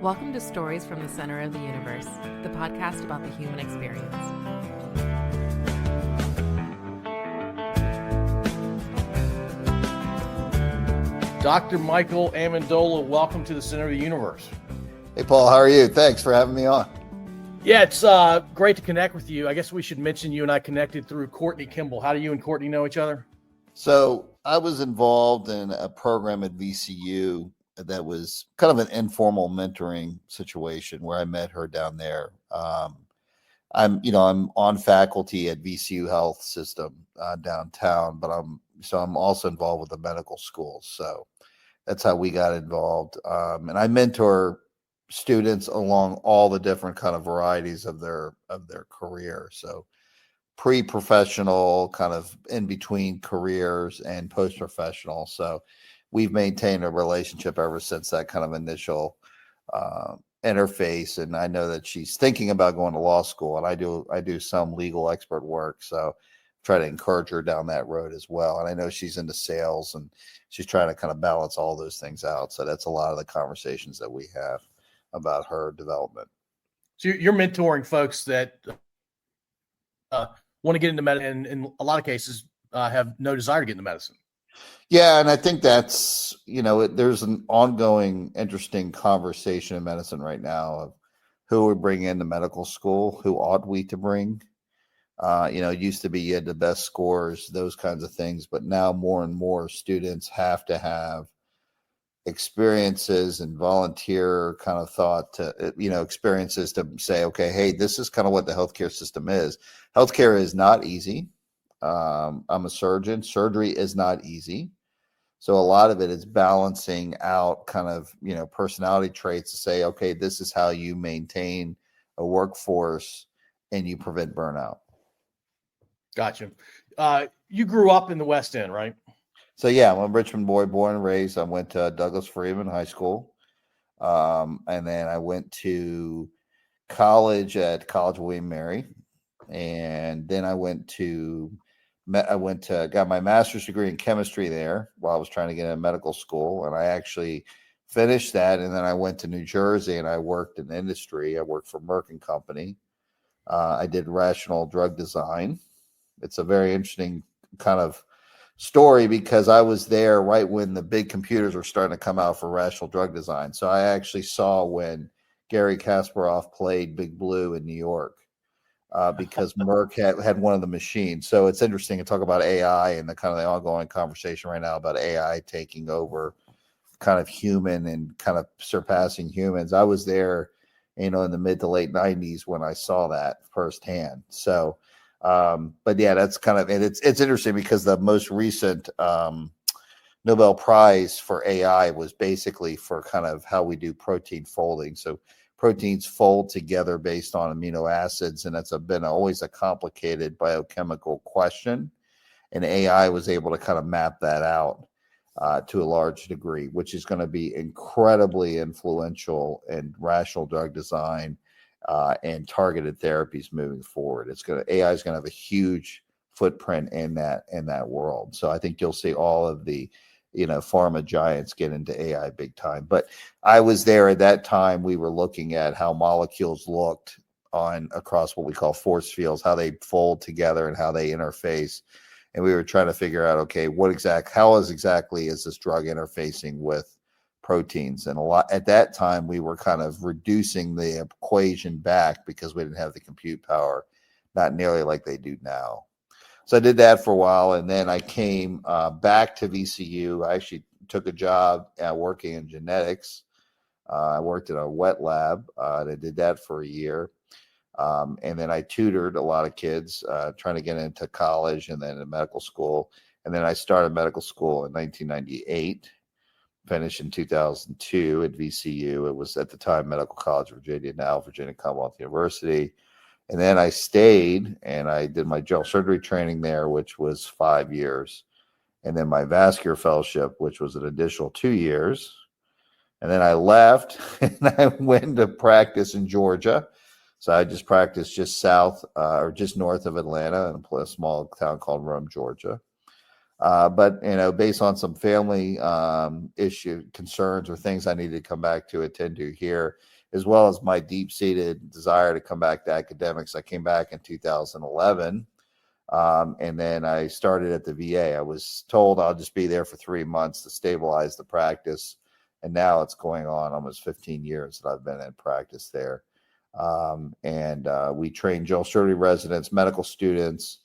Welcome to Stories from the Center of the Universe, the podcast about the human experience. Dr. Michael Amendola, welcome to the Center of the Universe. Hey, Paul, how are you? Thanks for having me on. Yeah, it's great to connect with you. I guess we should mention you and I connected through Courtney Kimball. How do you and Courtney know each other? So I was involved in a program at VCU that was kind of an informal mentoring situation where I met her down there. I'm on faculty at VCU Health System downtown, but I'm also involved with the medical school. So that's how we got involved. And I mentor students along all the different kind of varieties of their career. So pre-professional, kind of in between careers, and post-professional. So we've maintained a relationship ever since that kind of initial interface. And I know that she's thinking about going to law school, and I do some legal expert work. So try to encourage her down that road as well. And I know she's into sales, and she's trying to kind of balance all those things out. So that's a lot of the conversations that we have about her development. So you're mentoring folks that want to get into medicine, and in a lot of cases have no desire to get into medicine. Yeah, and I think that's, there's an ongoing interesting conversation in medicine right now of who we bring into medical school, who ought we to bring. It used to be you had the best scores, those kinds of things, but now more and more students have to have experiences and volunteer kind of thought to, experiences to say, okay, hey, this is kind of what the healthcare system is. Healthcare is not easy. I'm a surgeon. Surgery is not easy. So a lot of it is balancing out kind of, personality traits to say, okay, this is how you maintain a workforce and you prevent burnout. Gotcha. You grew up in the West End, right? So yeah, I'm a Richmond boy, born and raised. I went to Douglas Freeman High School. And then I went to college at College of William Mary. And then I got my master's degree in chemistry there while I was trying to get into medical school. And I actually finished that. And then I went to New Jersey and I worked in industry. I worked for Merck and Company. I did rational drug design. It's a very interesting kind of story because I was there right when the big computers were starting to come out for rational drug design. So I actually saw when Gary Kasparov played Big Blue in New York. Because Merck had one of the machines. So it's interesting to talk about AI and the kind of the ongoing conversation right now about AI taking over kind of human and kind of surpassing humans. I was there, in the mid to late 90s when I saw that firsthand. So, but yeah, that's kind of, and it's interesting because the most recent Nobel Prize for AI was basically for kind of how we do protein folding. So proteins fold together based on amino acids, and that's been always a complicated biochemical question. And AI was able to kind of map that out to a large degree, which is going to be incredibly influential in rational drug design and targeted therapies moving forward. AI is going to have a huge footprint in that world. So I think you'll see all of the pharma giants get into AI big time. But I was there at that time. We were looking at how molecules looked across what we call force fields, how they fold together and how they interface. And we were trying to figure out, okay, how exactly is this drug interfacing with proteins? And at that time, we were kind of reducing the equation back because we didn't have the compute power, not nearly like they do now. So I did that for a while, and then I came back to VCU. I actually took a job working in genetics. I worked in a wet lab, and I did that for a year. And then I tutored a lot of kids trying to get into college and then in medical school. And then I started medical school in 1998, finished in 2002 at VCU. It was at the time Medical College of Virginia, now Virginia Commonwealth University. And then I stayed and I did my general surgery training there, which was 5 years. And then my vascular fellowship, which was an additional 2 years. And then I left and I went to practice in Georgia. So I just practiced just south or just north of Atlanta in a small town called Rome, Georgia. But, based on some family issue concerns or things I needed to come back to attend to here, as well as my deep-seated desire to come back to academics. I came back in 2011. And then I started at the VA. I was told I'll just be there for 3 months to stabilize the practice. And now it's going on almost 15 years that I've been in practice there. We train general surgery residents, medical students,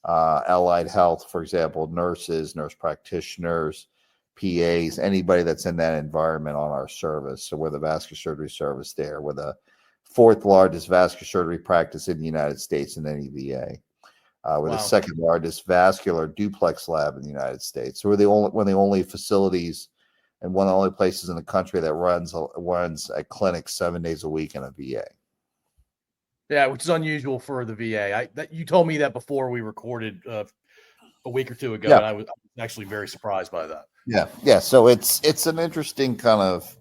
allied health, for example, nurses, nurse practitioners, PAs, anybody that's in that environment on our service. So we're the vascular surgery service there. We're the 4th largest vascular surgery practice in the United States in any VA. We're the 2nd largest vascular duplex lab in the United States. So we're one of the only facilities and one of the only places in the country that runs a clinic 7 days a week in a VA. Yeah, which is unusual for the VA. You told me that before we recorded a week or two ago, and I was actually very surprised by that. Yeah. So it's an interesting kind of.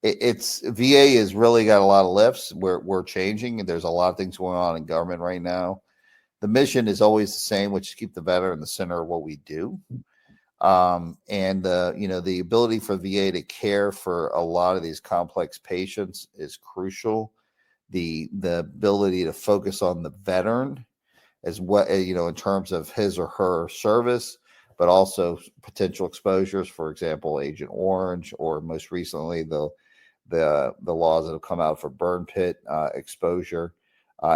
VA has really got a lot of lifts. We're changing, and there's a lot of things going on in government right now. The mission is always the same, which is keep the veteran in the center of what we do. The ability for VA to care for a lot of these complex patients is crucial. The ability to focus on the veteran as well, in terms of his or her service, but also potential exposures, for example, Agent Orange, or most recently the laws that have come out for burn pit exposure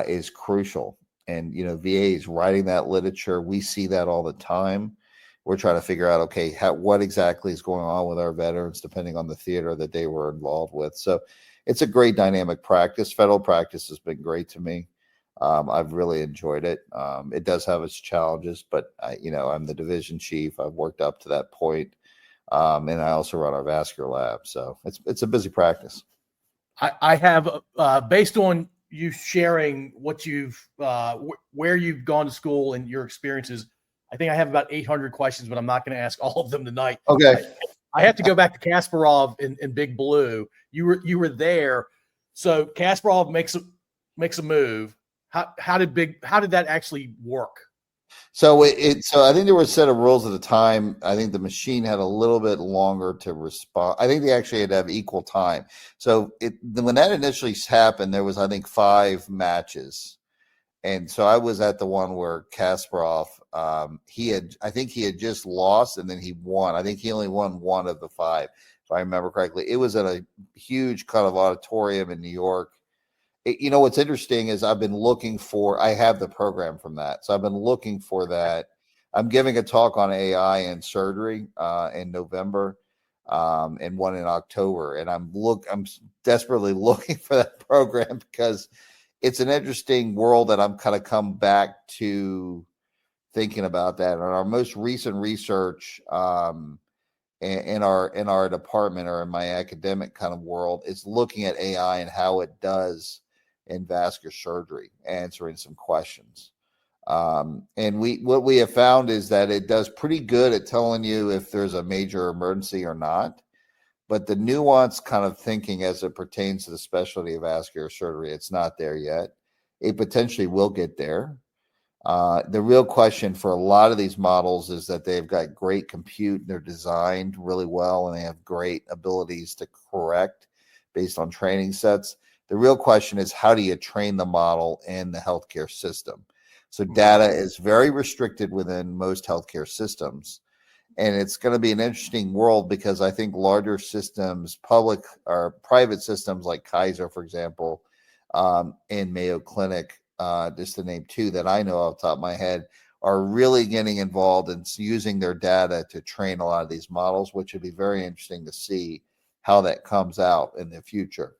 is crucial. And, VA is writing that literature. We see that all the time. We're trying to figure out, okay, what exactly is going on with our veterans, depending on the theater that they were involved with. So it's a great dynamic practice. Federal practice has been great to me. I've really enjoyed it. It does have its challenges, but I'm the division chief. I've worked up to that point. And I also run our vascular lab. So it's a busy practice. I have, based on you sharing what you've, where you've gone to school and your experiences, I think I have about 800 questions, but I'm not going to ask all of them tonight. Okay. I have to go back to Kasparov in Big Blue. You were there. So Kasparov makes a move. How did that actually work? So so I think there were a set of rules at the time. I think the machine had a little bit longer to respond. I think they actually had to have equal time. So when that initially happened, there was, I think, 5 matches. And so I was at the one where Kasparov, I think he had just lost and then he won. I think he only won 1 of the 5, if I remember correctly. It was at a huge kind of auditorium in New York. What's interesting is I have the program from that. So I've been looking for that. I'm giving a talk on AI and surgery in November and one in October. And I'm desperately looking for that program because it's an interesting world that I'm kind of come back to thinking about that. And our most recent research in our department or in my academic kind of world is looking at AI and how it does in vascular surgery, answering some questions. And what we have found is that it does pretty good at telling you if there's a major emergency or not. But the nuanced kind of thinking as it pertains to the specialty of vascular surgery, it's not there yet. It potentially will get there. The real question for a lot of these models is that they've got great compute. They're designed really well, and they have great abilities to correct based on training sets. The real question is, how do you train the model in the healthcare system? So data is very restricted within most healthcare systems. And it's going to be an interesting world because I think larger systems, public or private systems like Kaiser, for example, and Mayo Clinic, just to name 2 that I know off the top of my head, are really getting involved in using their data to train a lot of these models, which would be very interesting to see how that comes out in the future.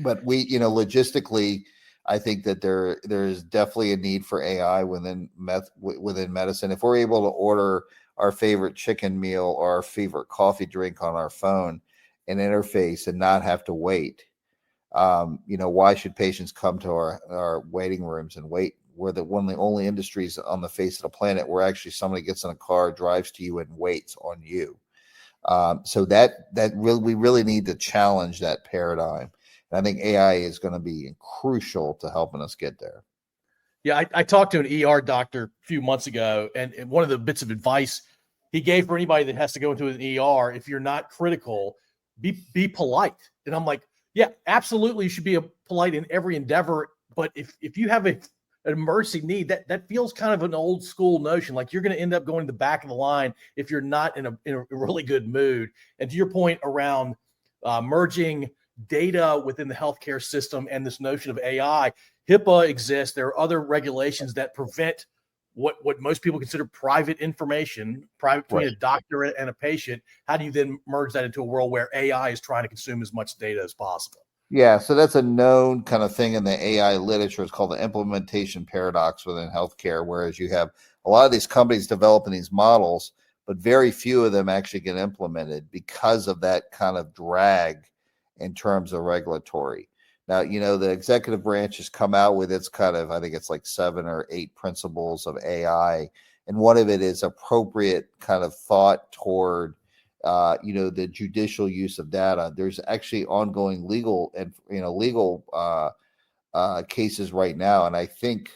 But logistically, I think that there is definitely a need for AI within medicine. If we're able to order our favorite chicken meal or our favorite coffee drink on our phone and interface and not have to wait, why should patients come to our waiting rooms and wait? We're one of the only industries on the face of the planet where actually somebody gets in a car, drives to you, and waits on you. So we really need to challenge that paradigm. And I think AI is going to be crucial to helping us get there. Yeah, I talked to an ER doctor a few months ago, and one of the bits of advice he gave for anybody that has to go into an ER, if you're not critical, be polite. And I'm like, Yeah, absolutely. You should be polite in every endeavor. But if you have an emergency need, that feels kind of an old school notion. Like you're going to end up going to the back of the line if you're not in a really good mood. And to your point around merging data within the healthcare system and this notion of AI, HIPAA exists. There are other regulations that prevent what most people consider private information, private between a doctor and a patient. How do you then merge that into a world where AI is trying to consume as much data as possible? Yeah, so that's a known kind of thing in the AI literature. It's called the implementation paradox within healthcare, whereas you have a lot of these companies developing these models, but very few of them actually get implemented because of that kind of drag in terms of regulatory. Now, the executive branch has come out with its kind of, I think it's like 7 or 8 principles of AI. And one of it is appropriate kind of thought toward, the judicial use of data. There's actually ongoing legal and, cases right now. And I think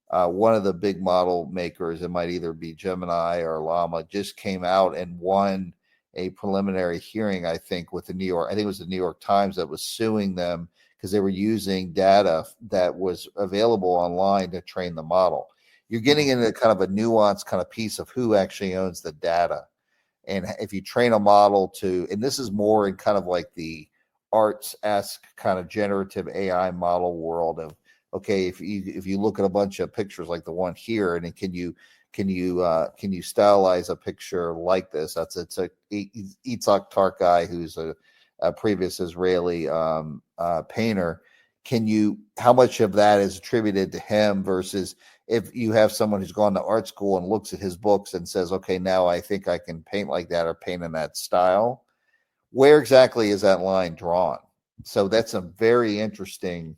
one of the big model makers, it might either be Gemini or Llama, just came out and won a preliminary hearing, I think, with I think it was the New York Times that was suing them because they were using data that was available online to train the model. You're getting into kind of a nuanced kind of piece of who actually owns the data. And if you train a model and this is more in kind of like the arts-esque kind of generative AI model world of, okay, if you look at a bunch of pictures like the one here, and can you stylize a picture like this? It's a Itzhak Tarkai, who's a previous Israeli painter. How much of that is attributed to him versus if you have someone who's gone to art school and looks at his books and says, okay, now I think I can paint like that or paint in that style. Where exactly is that line drawn? So that's a very interesting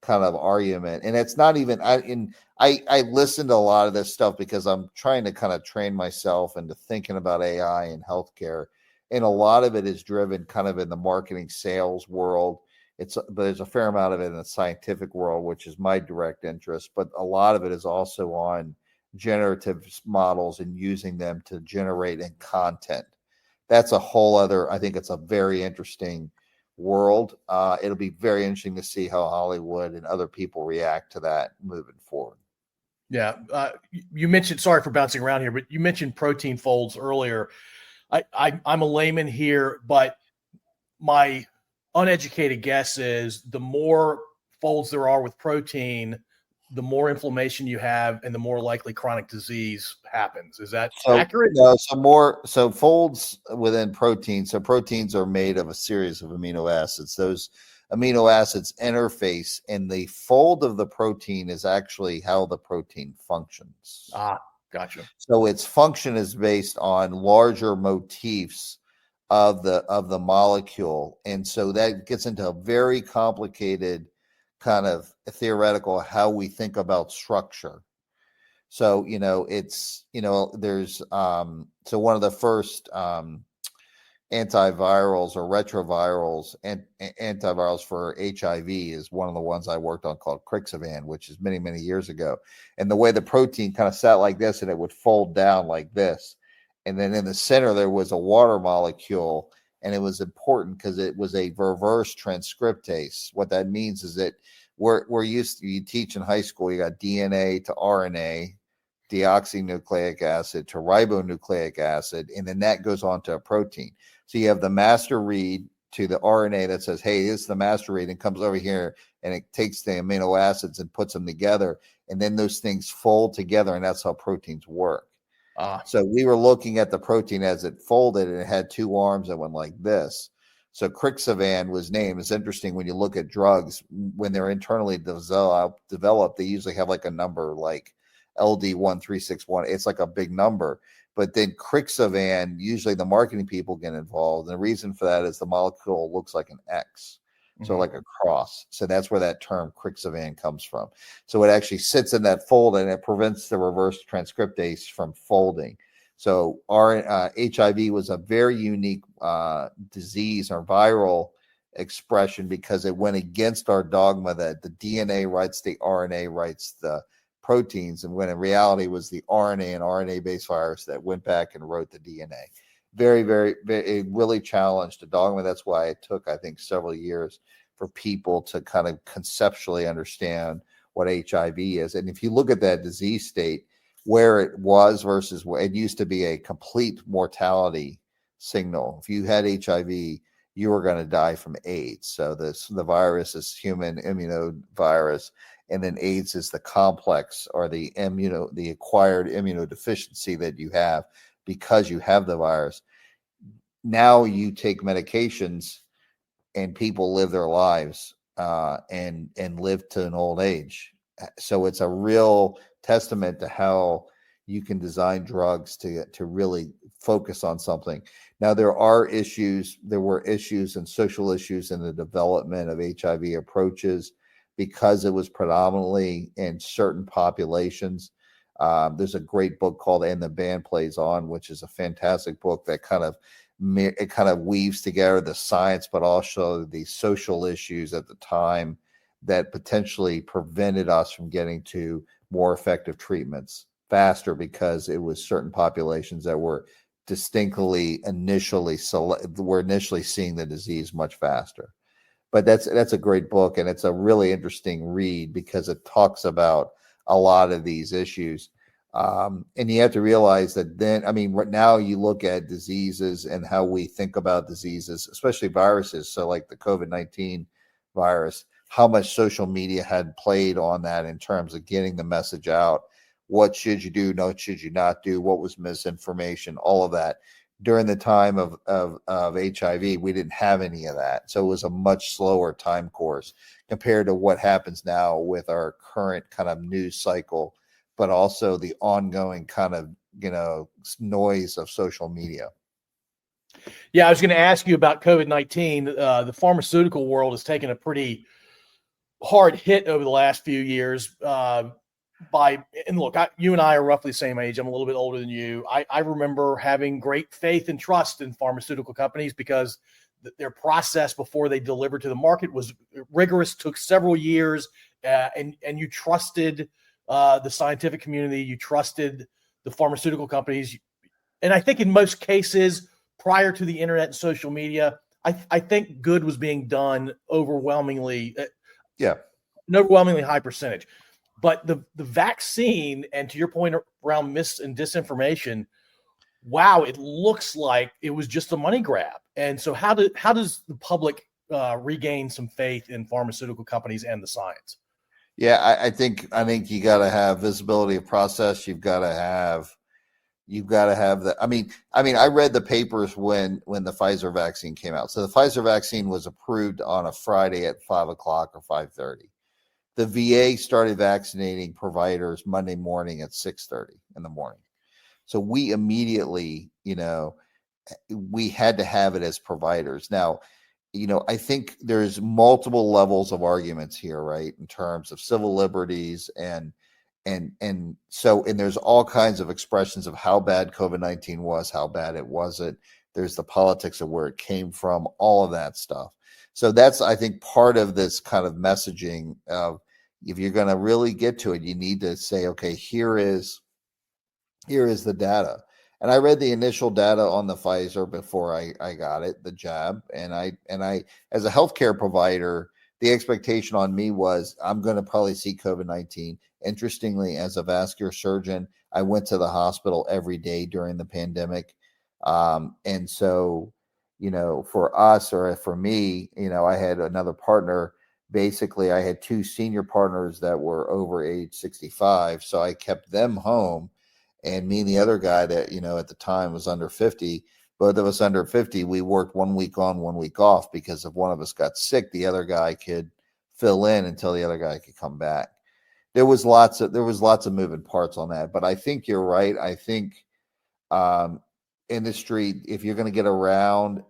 kind of argument. And it's not even, I listen to a lot of this stuff because I'm trying to kind of train myself into thinking about AI in healthcare. And a lot of it is driven kind of in the marketing sales world. But there's a fair amount of it in the scientific world, which is my direct interest. But a lot of it is also on generative models and using them to generate in content. That's a whole other, I think it's a very interesting world. It'll be very interesting to see how Hollywood and other people react to that moving forward. Yeah. You mentioned, sorry for bouncing around here, but you mentioned protein folds earlier. I'm a layman here, but my uneducated guess is the more folds there are with protein, the more inflammation you have and the more likely chronic disease happens. Is that accurate? No, so folds within proteins. So proteins are made of a series of amino acids. Those amino acids interface, and the fold of the protein is actually how the protein functions. Gotcha. So its function is based on larger motifs of the molecule, and so that gets into a very complicated kind of theoretical how we think about structure. So it's there's so one of the first antivirals or retrovirals and antivirals for HIV is one of the ones I worked on called Crixivan, which is many, many years ago. And the way the protein kind of sat like this and it would fold down like this. And then in the center, there was a water molecule, and it was important because it was a reverse transcriptase. What that means is that we're used to, you teach in high school, you got DNA to RNA, deoxynucleic acid to ribonucleic acid, and then that goes on to a protein. So you have the master read to the RNA that says, hey, this is the master read, and comes over here and it takes the amino acids and puts them together. And then those things fold together, and that's how proteins work. So we were looking at the protein as it folded, and it had 2 arms that went like this. So Crixivan was named. It's interesting when you look at drugs, when they're internally developed, they usually have like a number like LD1361. It's like a big number. But then Crixivan, usually the marketing people get involved. And the reason for that is the molecule looks like an X. So like a cross. So that's where that term Crixivan comes from. So it actually sits in that fold, and it prevents the reverse transcriptase from folding. So our HIV was a very unique disease or viral expression because it went against our dogma that the DNA writes the RNA writes the proteins, and when in reality it was the RNA and RNA-based virus that went back and wrote the DNA. Very, very, very, it really challenged the dogma. That's why it took, I think, several years for people to kind of conceptually understand what HIV is. And if you look at that disease state, where it was versus where it used to be a complete mortality signal. If you had HIV, you were going to die from AIDS. So the virus is human immunovirus, and then AIDS is the complex or the acquired immunodeficiency that you have because you have the virus. Now you take medications and people live their lives and live to an old age. So it's a real testament to how you can design drugs to really focus on something. Now there were issues and social issues in the development of HIV approaches because it was predominantly in certain populations. There's a great book called "And the Band Plays On," which is a fantastic book that kind of weaves together the science, but also the social issues at the time that potentially prevented us from getting to more effective treatments faster because it was certain populations that were initially seeing the disease much faster. But that's a great book, and it's a really interesting read because it talks about a lot of these issues. And you have to realize that right now you look at diseases and how we think about diseases, especially viruses. So like the COVID-19 virus, how much social media had played on that in terms of getting the message out. What should you do? What should you not do? What was misinformation? All of that. During the time of HIV, we didn't have any of that. So it was a much slower time course compared to what happens now with our current kind of news cycle, but also the ongoing kind of, noise of social media. Yeah, I was going to ask you about COVID-19. The pharmaceutical world has taken a pretty hard hit over the last few years. And look, you and I are roughly the same age. I'm a little bit older than you. I remember having great faith and trust in pharmaceutical companies because their process before they delivered to the market was rigorous, took several years, and you trusted the scientific community, you trusted the pharmaceutical companies. And I think in most cases, prior to the internet and social media, I think good was being done overwhelmingly. Yeah. An overwhelmingly high percentage. But the vaccine, and to your point around mis and disinformation, wow, it looks like it was just a money grab. And so how does the public regain some faith in pharmaceutical companies and the science? Yeah, I think you got to have visibility of process. You've got to have the. I read the papers when the Pfizer vaccine came out. So the Pfizer vaccine was approved on a Friday at 5:00 or 5:30. The VA started vaccinating providers Monday morning at 6:30 in the morning. So we immediately, we had to have it as providers. Now, I think there's multiple levels of arguments here, right? In terms of civil liberties and there's all kinds of expressions of how bad COVID-19 was, how bad it wasn't. There's the politics of where it came from, all of that stuff. So that's, I think, part of this kind of messaging of, if you're going to really get to it, you need to say, okay, here is the data. And I read the initial data on the Pfizer before I got it, the jab. And I, as a healthcare provider, the expectation on me was I'm going to probably see COVID-19. Interestingly, as a vascular surgeon, I went to the hospital every day during the pandemic. And so, for us, or for me, I had another partner. Basically, I had two senior partners that were over age 65. So I kept them home. And me and the other guy that, at the time was under 50, both of us under 50, we worked 1 week on, 1 week off, because if one of us got sick, the other guy could fill in until the other guy could come back. There was lots of moving parts on that, but I think you're right. I think industry, if you're going to get around,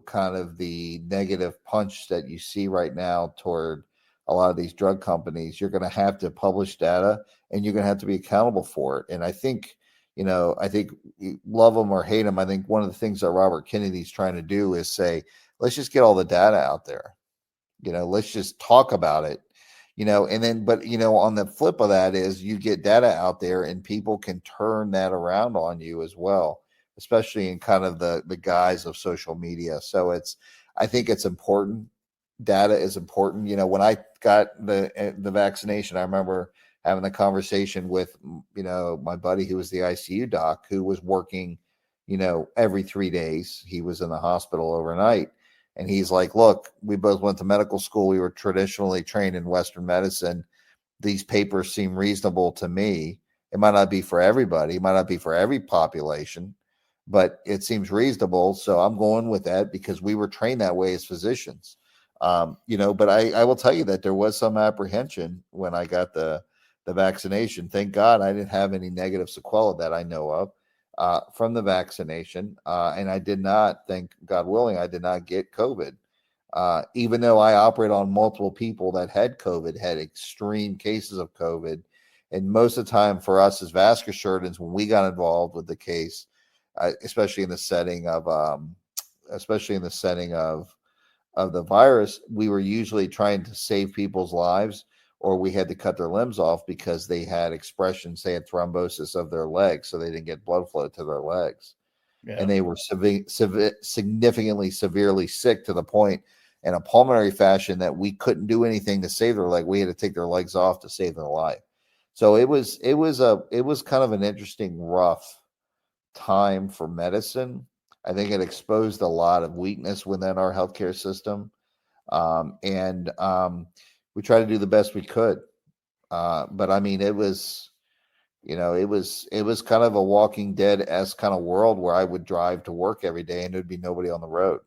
kind of the negative punch that you see right now toward a lot of these drug companies, you're going to have to publish data and you're going to have to be accountable for it. And I think, love them or hate them, I think one of the things that Robert Kennedy's trying to do is say, let's just get all the data out there. Let's just talk about it, and then, but, on the flip of that is you get data out there and people can turn that around on you as well, especially in kind of the guise of social media. So I think it's important. data is important. When I got the vaccination, I remember having the conversation with, my buddy who was the ICU doc, who was working, every 3 days. He was in the hospital overnight. And he's like, look, we both went to medical school. We were traditionally trained in Western medicine. These papers seem reasonable to me. It might not be for everybody. It might not be for every population, but it seems reasonable. So I'm going with that because we were trained that way as physicians. But I will tell you that there was some apprehension when I got the vaccination. Thank God I didn't have any negative sequelae that I know of from the vaccination. And I did not, thank God willing, I did not get COVID. Even though I operate on multiple people that had COVID, had extreme cases of COVID. And most of the time for us as vascular surgeons, when we got involved with the case, especially in the setting of the virus, we were usually trying to save people's lives, or we had to cut their limbs off because they had expressions, they had thrombosis of their legs, so they didn't get blood flow to their legs. Yeah. And they were significantly, severely sick to the point in a pulmonary fashion that we couldn't do anything to save their leg. We had to take their legs off to save their life. So it was kind of an interesting, rough time for medicine. I think it exposed a lot of weakness within our healthcare system. And we tried to do the best we could. But I mean, it was kind of a Walking Dead-esque kind of world where I would drive to work every day and there'd be nobody on the road.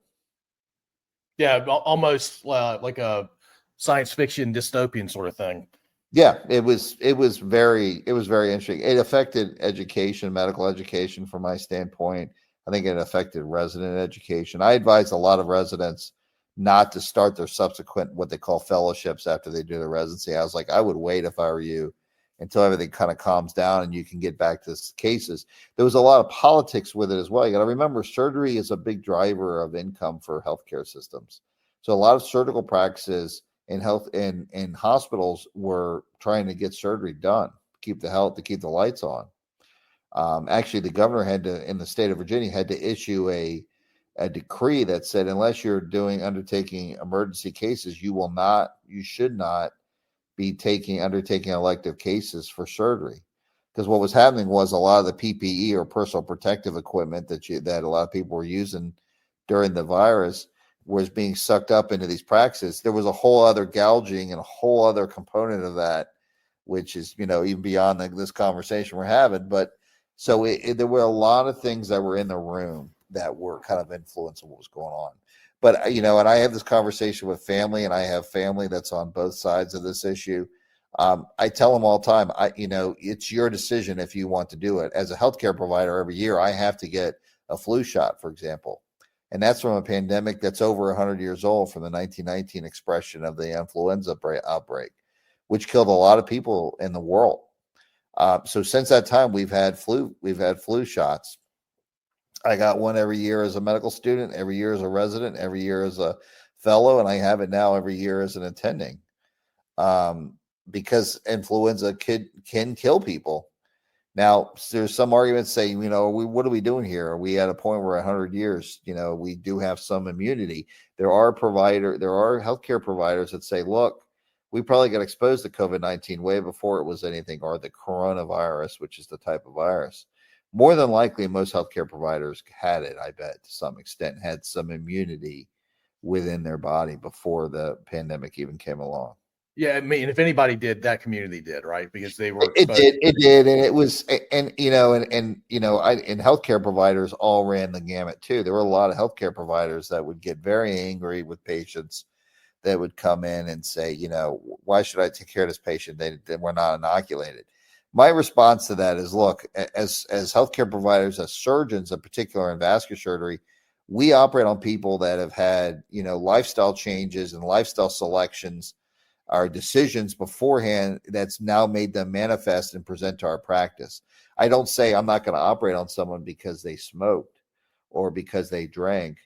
Yeah, almost like a science fiction dystopian sort of thing. Yeah, it was very interesting. It affected education, medical education from my standpoint. I think it affected resident education. I advise a lot of residents not to start their subsequent, what they call fellowships, after they do their residency. I was like, I would wait if I were you until everything kind of calms down and you can get back to cases. There was a lot of politics with it as well. You got to remember, surgery is a big driver of income for healthcare systems. So a lot of surgical practices in hospitals were trying to get surgery done, to keep the lights on. Actually, the governor in the state of Virginia, had to issue a decree that said, unless you're undertaking emergency cases, you should not be undertaking elective cases for surgery. Because what was happening was a lot of the PPE, or personal protective equipment, that a lot of people were using during the virus was being sucked up into these practices. There was a whole other gouging and a whole other component of that, which is, even beyond this conversation we're having. But so there were a lot of things that were in the room that were kind of influencing what was going on. But, and I have this conversation with family, and I have family that's on both sides of this issue. I tell them all the time, it's your decision if you want to do it. As a healthcare provider, every year I have to get a flu shot, for example. And that's from a pandemic that's over 100 years old, from the 1919 expression of the influenza outbreak, which killed a lot of people in the world. So since that time, we've had flu shots. I got one every year as a medical student, every year as a resident, every year as a fellow, and I have it now every year as an attending. Because influenza can kill people. Now, there's some arguments saying, what are we doing here? Are we at a point where 100 years, we do have some immunity? There are healthcare providers that say, look, we probably got exposed to COVID-19 way before it was anything, or the coronavirus, which is the type of virus. More than likely, most healthcare providers had it, I bet, to some extent, had some immunity within their body before the pandemic even came along. Yeah, I mean, if anybody did, that community did, right? Because they were exposed. It did, and it was, and healthcare providers all ran the gamut too. There were a lot of healthcare providers that would get very angry with patients that would come in and say, why should I take care of this patient? They were not inoculated. My response to that is, look, as healthcare providers, as surgeons in particular in vascular surgery, we operate on people that have had, lifestyle changes and lifestyle selections, our decisions beforehand that's now made them manifest and present to our practice. I don't say I'm not going to operate on someone because they smoked, or because they drank,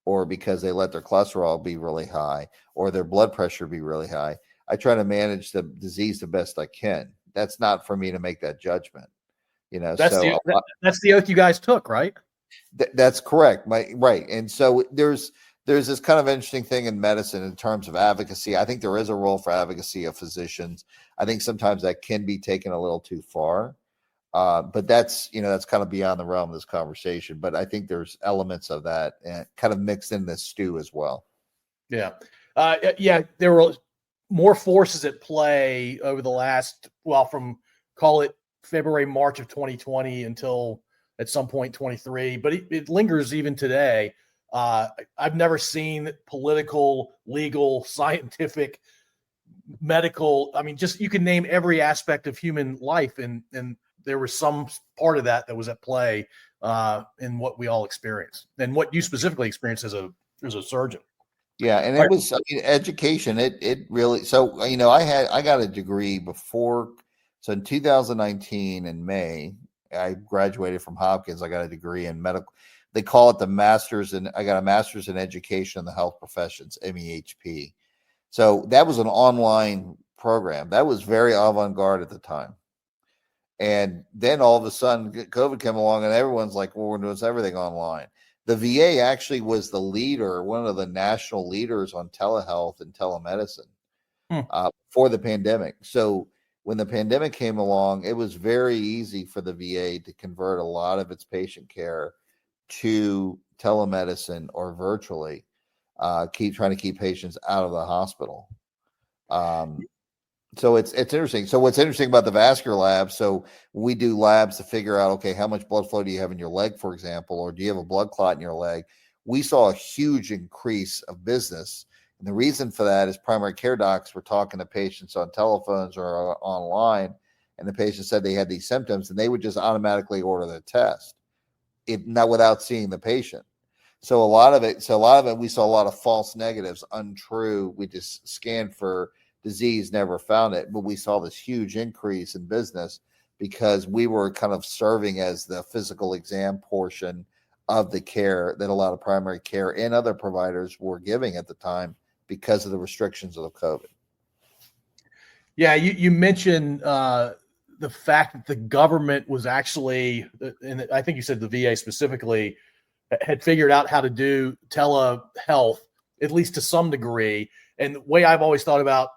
or because they let their cholesterol be really high, or their blood pressure be really high. I try to manage the disease the best I can. That's not for me to make that judgment. That's the oath you guys took, right? That's correct. Right. And so there's there's this kind of interesting thing in medicine in terms of advocacy. I think there is a role for advocacy of physicians. I think sometimes that can be taken a little too far. But that's kind of beyond the realm of this conversation. But I think there's elements of that kind of mixed in this stew as well. Yeah. There were more forces at play over the last, from call it February, March of 2020 until at some point 23, but it lingers even today. I've never seen political, legal, scientific, medical. I mean, just you can name every aspect of human life, and there was some part of that was at play in what we all experience, and what you specifically experienced as a surgeon. Yeah, and it was education. It really. So I got a degree before. So in 2019 in May, I graduated from Hopkins. I got a degree in medical. They call it the master's, and I got a master's in education in the health professions, MEHP. So that was an online program. That was very avant-garde at the time. And then all of a sudden, COVID came along, and everyone's like, well, we're doing everything online. The VA actually was the leader, one of the national leaders on telehealth and telemedicine for the pandemic. So when the pandemic came along, it was very easy for the VA to convert a lot of its patient care to telemedicine or virtually, trying to keep patients out of the hospital. So it's interesting. So what's interesting about the vascular lab, so we do labs to figure out, okay, how much blood flow do you have in your leg, for example, or do you have a blood clot in your leg? We saw a huge increase of business. And the reason for that is primary care docs were talking to patients on telephones or online, and the patient said they had these symptoms, and they would just automatically order the test, not without seeing the patient. So a lot of it, we saw a lot of false negatives, untrue. We just scanned for disease, never found it, but we saw this huge increase in business because we were kind of serving as the physical exam portion of the care that a lot of primary care and other providers were giving at the time because of the restrictions of COVID. Yeah, you mentioned the fact that the government was actually, and I think you said the VA specifically, had figured out how to do telehealth, at least to some degree. And the way I've always thought about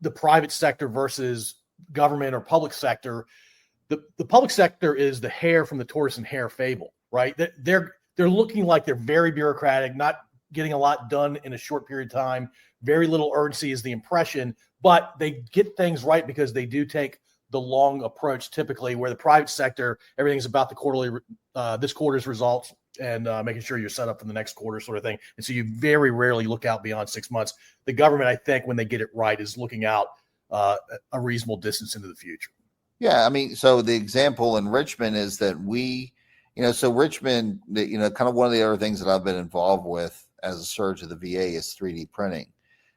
the private sector versus government or public sector, the public sector is the hare from the tortoise and hare fable, right? They're looking like they're very bureaucratic, not getting a lot done in a short period of time. Very little urgency is the impression, but they get things right because they do take the long approach typically, where the private sector, everything's about the quarterly, this quarter's results and making sure you're set up for the next quarter sort of thing. And so you very rarely look out beyond 6 months. The government, I think, when they get it right, is looking out a reasonable distance into the future. Yeah. I mean, so the example in Richmond is that so Richmond, kind of one of the other things that I've been involved with as a surgeon of the VA is 3D printing.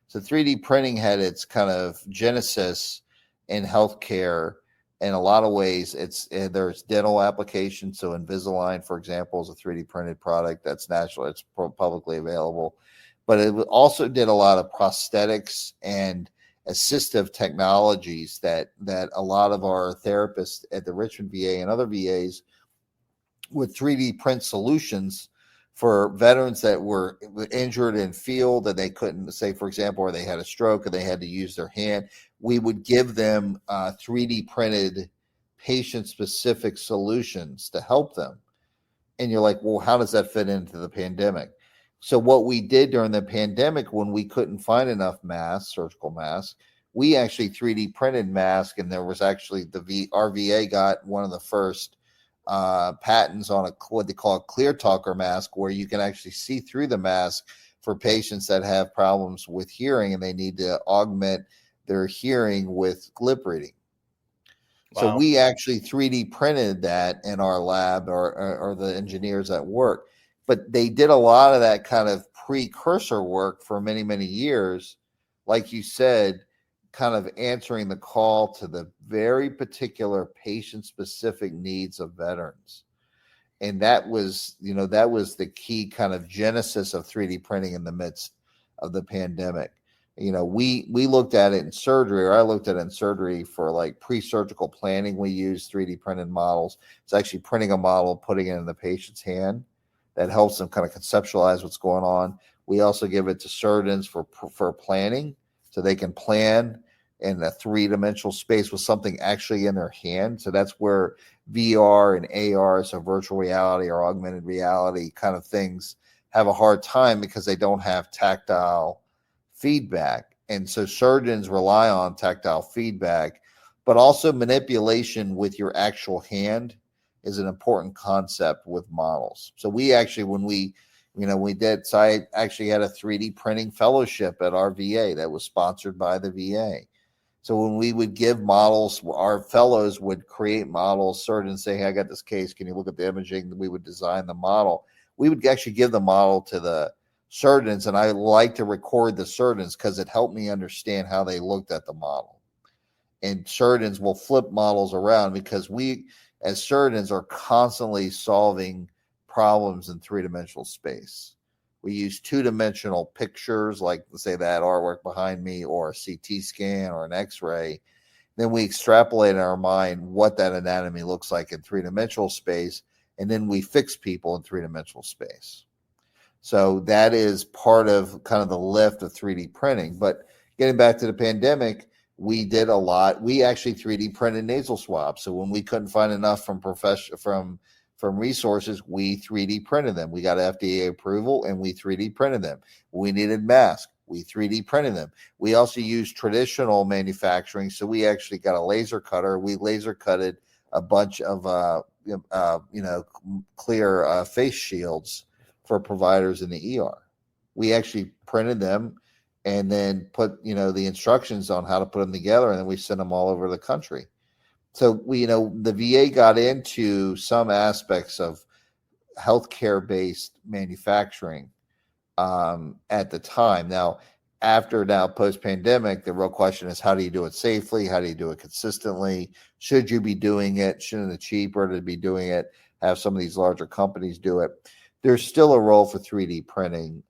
So 3D printing had its kind of genesis in healthcare. In a lot of ways, there's dental applications. So Invisalign, for example, is a 3D printed product that's national. It's publicly available. But it also did a lot of prosthetics and assistive technologies that a lot of our therapists at the Richmond VA and other VAs with 3D print solutions for veterans that were injured in field and they couldn't, say, for example, or they had a stroke and they had to use their hand. We would give them 3D printed patient-specific solutions to help them. And you're like, well, how does that fit into the pandemic? So what we did during the pandemic, when we couldn't find enough masks, surgical masks, we actually 3D printed masks, and there was actually our VA got one of the first patents on what they call a clear talker mask, where you can actually see through the mask for patients that have problems with hearing and they need to augment their hearing with lip reading. Wow. So we actually 3D printed that in our lab, or the engineers at work. But they did a lot of that kind of precursor work for many, many years. Like you said, kind of answering the call to the very particular patient-specific needs of veterans. And that was the key kind of genesis of 3D printing in the midst of the pandemic. We looked at it in surgery, or I looked at it in surgery for like pre-surgical planning. We use 3D printed models. It's actually printing a model, putting it in the patient's hand. That helps them kind of conceptualize what's going on. We also give it to surgeons for planning, so they can plan in a three-dimensional space with something actually in their hand. So that's where VR and AR, so virtual reality or augmented reality kind of things, have a hard time because they don't have tactile feedback. And so surgeons rely on tactile feedback, but also manipulation with your actual hand is an important concept with models. So we actually, so I actually had a 3D printing fellowship at our VA that was sponsored by the VA. So when we would give models, our fellows would create models. Surgeons say, hey, I got this case. Can you look at the imaging? We would design the model. We would actually give the model to the surgeons, and I like to record the surgeons because it helped me understand how they looked at the model. And surgeons will flip models around because we, as surgeons, are constantly solving problems in three-dimensional space. We use two-dimensional pictures, like let's say that artwork behind me, or a CT scan or an X-ray. Then we extrapolate in our mind what that anatomy looks like in three-dimensional space, and then we fix people in three-dimensional space. So that is part of kind of the lift of 3D printing. But getting back to the pandemic, we did a lot. We actually 3D printed nasal swabs. So when we couldn't find enough from resources, we 3D printed them. We got FDA approval and we 3D printed them. We needed masks. We 3D printed them. We also used traditional manufacturing. So we actually got a laser cutter. We laser cutted a bunch of clear face shields for providers in the ER. We actually printed them and then put the instructions on how to put them together, and then we sent them all over the country. So the VA got into some aspects of healthcare based manufacturing at the time. Now post pandemic, the real question is, how do you do it safely? How do you do it consistently? Should you be doing it? Shouldn't it be cheaper to be doing it? Have some of these larger companies do it. There's still a role for 3D printing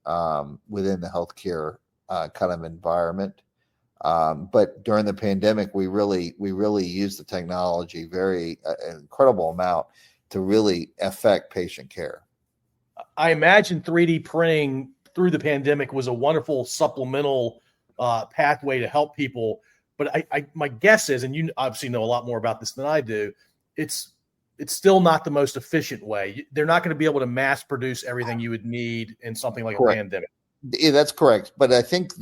within the healthcare kind of environment. But during the pandemic, we really used the technology an incredible amount to really affect patient care. I imagine 3D printing through the pandemic was a wonderful supplemental pathway to help people. But my guess is, and you obviously know a lot more about this than I do, it's still not the most efficient way. They're not going to be able to mass produce everything you would need in something like Correct. a pandemic. Yeah, that's correct. But I think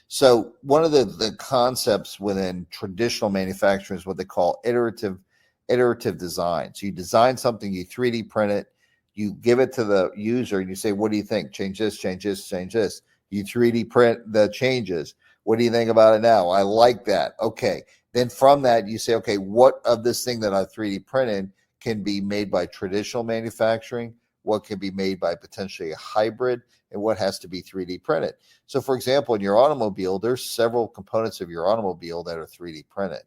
so one of the concepts within traditional manufacturing is what they call iterative design. So you design something, you 3D print it, you give it to the user, and you say, what do you think? Change this, change this, change this. You 3D print the changes. What do you think about it now? I like that. Okay. Then from that, you say, okay, what of this thing that I 3D printed can be made by traditional manufacturing? What can be made by potentially a hybrid? And what has to be 3D printed? So, for example, in your automobile, there's several components of your automobile that are 3D printed.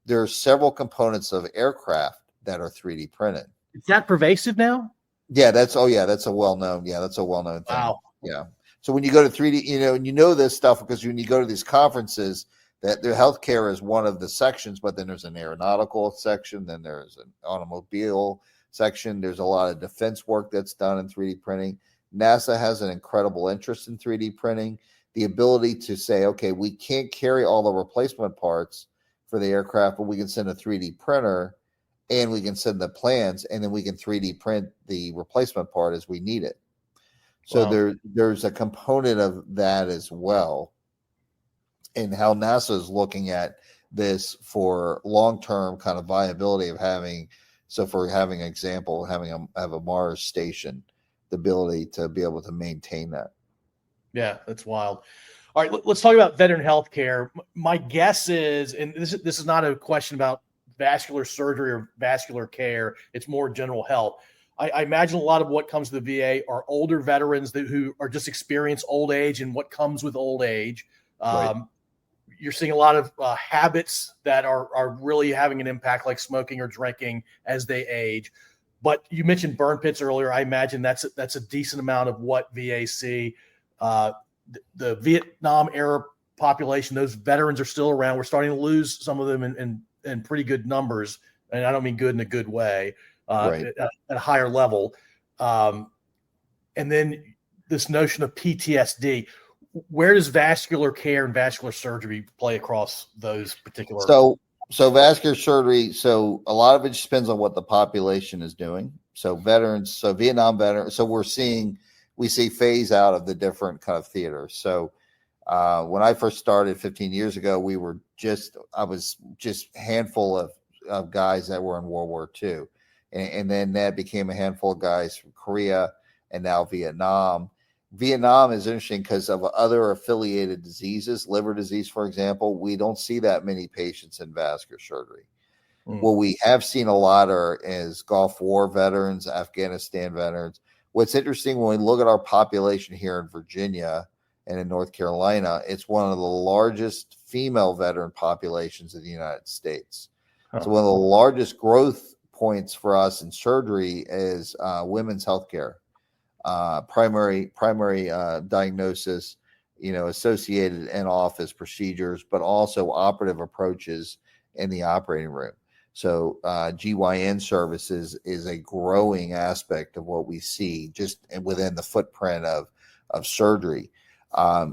There are several components of aircraft that are 3D printed. Is that pervasive now? Yeah, that's a well-known thing. Wow. Yeah. So when you go to 3D, and you know this stuff because when you go to these conferences, that the healthcare is one of the sections, but then there's an aeronautical section, then there's an automobile section. There's a lot of defense work that's done in 3D printing. NASA has an incredible interest in 3D printing, the ability to say, okay, we can't carry all the replacement parts for the aircraft, but we can send a 3D printer and we can send the plans, and then we can 3D print the replacement part as we need it. So Wow. there's a component of that as well, and how NASA is looking at this for long-term kind of viability of having. So for having an example, have a Mars station, the ability to be able to maintain that. Yeah, that's wild. All right, let's talk about veteran healthcare. My guess is, and this is not a question about vascular surgery or vascular care, it's more general health. I imagine a lot of what comes to the VA are older veterans who are just experience old age and what comes with old age. Right. You're seeing a lot of habits that are really having an impact, like smoking or drinking as they age. But you mentioned burn pits earlier. I imagine that's a decent amount of what VA see. The Vietnam era population, those veterans are still around. We're starting to lose some of them in pretty good numbers, and I don't mean good in a good way. Right. At a higher level. And then this notion of PTSD. Where does vascular care and vascular surgery play across those particular? So vascular surgery. So a lot of it just depends on what the population is doing. So veterans, so Vietnam veterans. So we see phase out of the different kind of theaters. So when I first started 15 years ago, I was just a handful of guys that were in World War II. And then that became a handful of guys from Korea and now Vietnam. Vietnam is interesting because of other affiliated diseases, liver disease, for example. We don't see that many patients in vascular surgery. What we have seen a lot is Gulf War veterans, Afghanistan veterans. What's interesting when we look at our population here in Virginia and in North Carolina, it's one of the largest female veteran populations in the United States. Huh. So one of the largest growth points for us in surgery is women's healthcare, primary diagnosis, associated in-office procedures, but also operative approaches in the operating room. So GYN services is a growing aspect of what we see just within the footprint of surgery.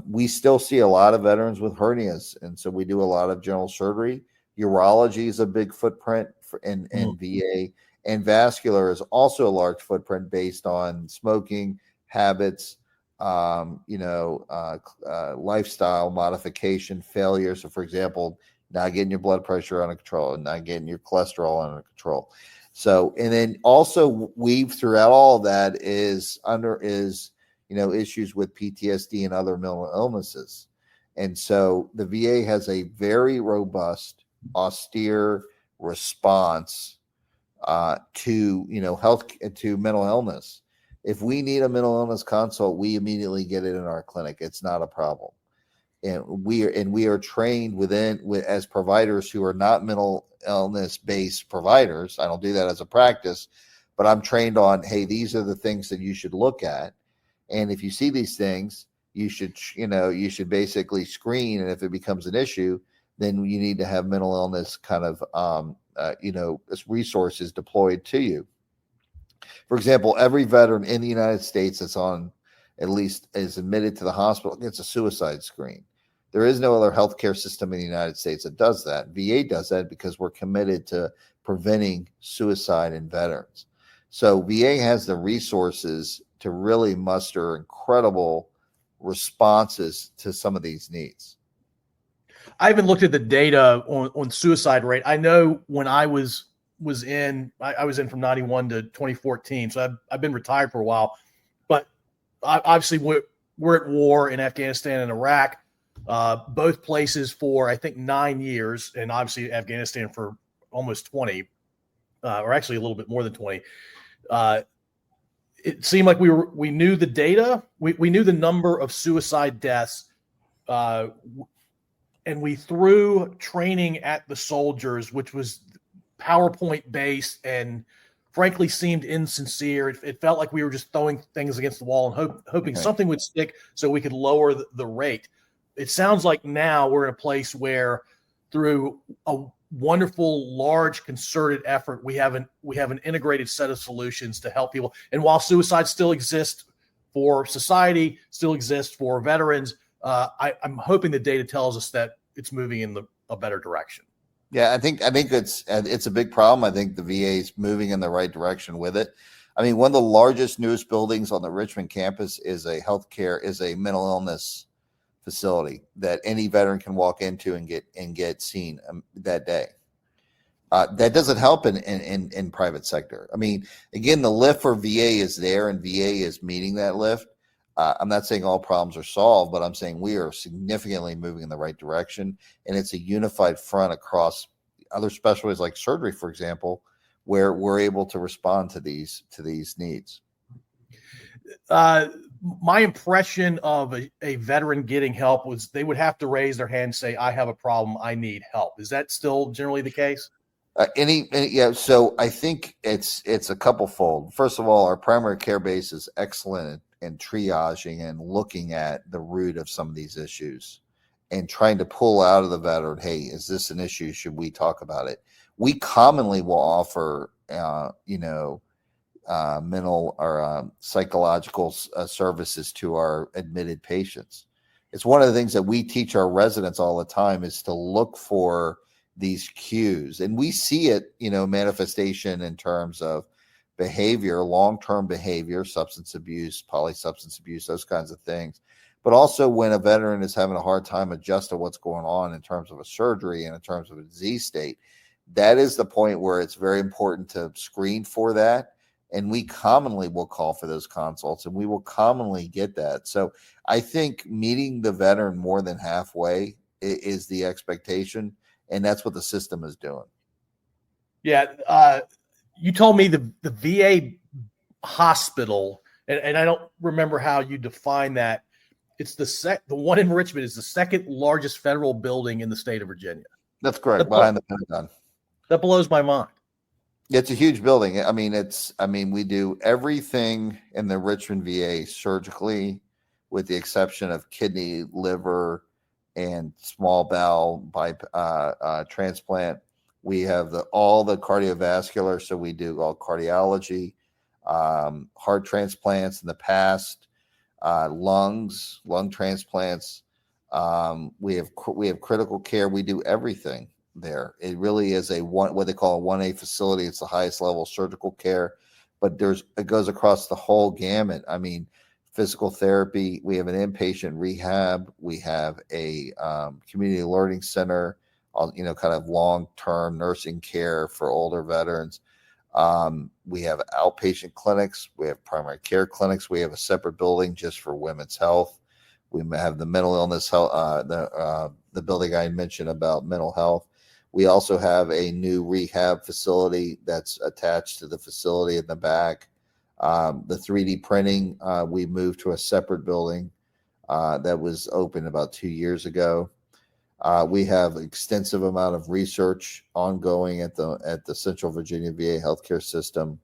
We still see a lot of veterans with hernias, and so we do a lot of general surgery. Urology is a big footprint in VA, and vascular is also a large footprint based on smoking habits, lifestyle modification, failure. So, for example, not getting your blood pressure under control and not getting your cholesterol under control. So, and then also weave throughout all of that is issues with PTSD and other mental illnesses. And so the VA has a very robust, austere response to mental illness. If we need a mental illness consult, we immediately get it in our clinic. It's not a problem. And we are trained as providers who are not mental illness based providers. I don't do that as a practice, but I'm trained on, hey, these are the things that you should look at. And if you see these things, you should basically screen. And if it becomes an issue, then you need to have mental illness kind of, resources deployed to you. For example, every veteran in the United States that's at least is admitted to the hospital gets a suicide screen. There is no other healthcare system in the United States that does that. VA does that because we're committed to preventing suicide in veterans. So VA has the resources to really muster incredible responses to some of these needs. I haven't looked at the data on suicide rate. I know when I was in from 91 to 2014. So I've been retired for a while, but obviously we're at war in Afghanistan and Iraq, both places for, I think, 9 years, and obviously Afghanistan for almost 20, or actually a little bit more than 20. It seemed like we knew the data. We knew the number of suicide deaths, and we threw training at the soldiers, which was PowerPoint based and frankly seemed insincere. It felt like we were just throwing things against the wall and hoping something would stick so we could lower the rate. It sounds like now we're in a place where, through a wonderful, large, concerted effort, we have an integrated set of solutions to help people. And while suicide still exists for society, still exists for veterans, I'm hoping the data tells us that it's moving in a better direction. Yeah, I think it's a big problem. I think the VA is moving in the right direction with it. I mean, one of the largest, newest buildings on the Richmond campus is a mental illness facility that any veteran can walk into and get seen that day. That doesn't help in private sector. I mean, again, the lift for VA is there, and VA is meeting that lift. I'm not saying all problems are solved, but I'm saying we are significantly moving in the right direction, and it's a unified front across other specialties like surgery, for example, where we're able to respond to these needs. My impression of a veteran getting help was they would have to raise their hand and say, "I have a problem. I need help." Is that still generally the case? So I think it's a couple fold. First of all, our primary care base is excellent in triaging and looking at the root of some of these issues and trying to pull out of the veteran, hey, is this an issue? Should we talk about it? We commonly will offer, mental or psychological services to our admitted patients. It's one of the things that we teach our residents all the time is to look for these cues, and we see it, manifestation in terms of behavior, long-term behavior, substance abuse, polysubstance abuse, those kinds of things. But also when a veteran is having a hard time adjusting what's going on in terms of a surgery and in terms of a disease state, that is the point where it's very important to screen for that. And we commonly will call for those consults, and we will commonly get that. So I think meeting the veteran more than halfway is the expectation, and that's what the system is doing. Yeah. You told me the VA hospital, and I don't remember how you define that. It's the one in Richmond is the second largest federal building in the state of Virginia. That's correct, behind the Pentagon. That blows my mind. It's a huge building. We do everything in the Richmond VA surgically, with the exception of kidney, liver, and small bowel by transplant. We have all the cardiovascular, so we do all cardiology, heart transplants in the past, lung transplants. We have critical care. We do everything there. It really is what they call a 1A facility. It's the highest level surgical care, but it goes across the whole gamut. Physical therapy. We have an inpatient rehab. We have a community learning center. Kind of long-term nursing care for older veterans. We have outpatient clinics. We have primary care clinics. We have a separate building just for women's health. We have the mental illness health, the building I mentioned about mental health. We also have a new rehab facility that's attached to the facility in the back. The 3D printing, we moved to a separate building that was open about 2 years ago. We have extensive amount of research ongoing at the Central Virginia VA healthcare system,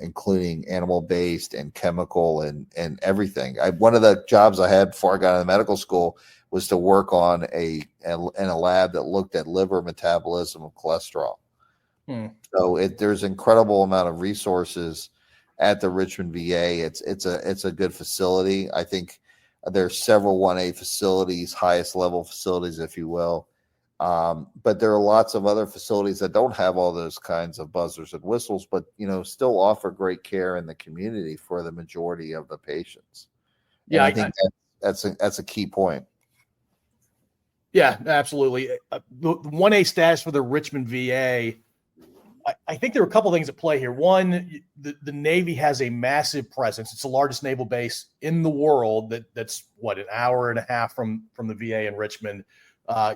including animal-based and chemical and everything. One of the jobs I had before I got into medical school was to work in a lab that looked at liver metabolism of cholesterol. So there's incredible amount of resources at the Richmond VA. It's a good facility. I think there's several 1A facilities, highest level facilities, if you will. But there are lots of other facilities that don't have all those kinds of buzzers and whistles, but still offer great care in the community for the majority of the patients. Yeah, I think that's a key point. Yeah, absolutely. The 1A status for the Richmond VA. I think there are a couple of things at play here. One, the Navy has a massive presence. It's the largest naval base in the world. That's an hour and a half from the VA in Richmond.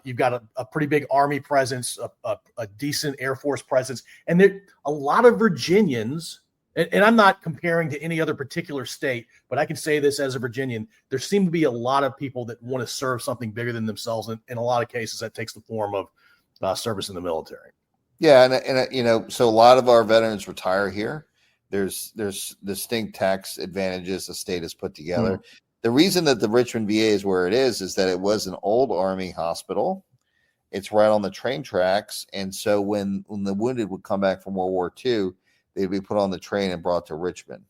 You've got a pretty big Army presence, a decent Air Force presence, and there a lot of Virginians. And I'm not comparing to any other particular state, but I can say this as a Virginian. There seem to be a lot of people that want to serve something bigger than themselves, and in a lot of cases, that takes the form of service in the military. Yeah, and so a lot of our veterans retire here. There's distinct tax advantages the state has put together. The reason that the Richmond VA is where it is that it was an old Army hospital. It's right on the train tracks, and so when the wounded would come back from World War II, they'd be put on the train and brought to Richmond.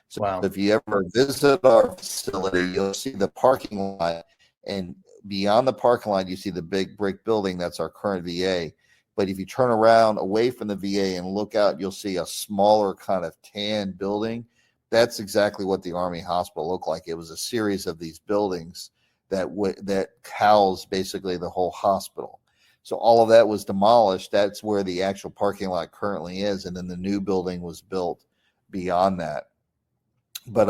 So If you ever visit our facility, you'll see the parking lot, and beyond the parking lot, you see the big brick building. That's our current VA. But if you turn around away from the VA and look out, you'll see a smaller kind of tan building. That's exactly what the Army hospital looked like. It was a series of these buildings that housed basically the whole hospital. So all of that was demolished. That's where the actual parking lot currently is. And then the new building was built beyond that. But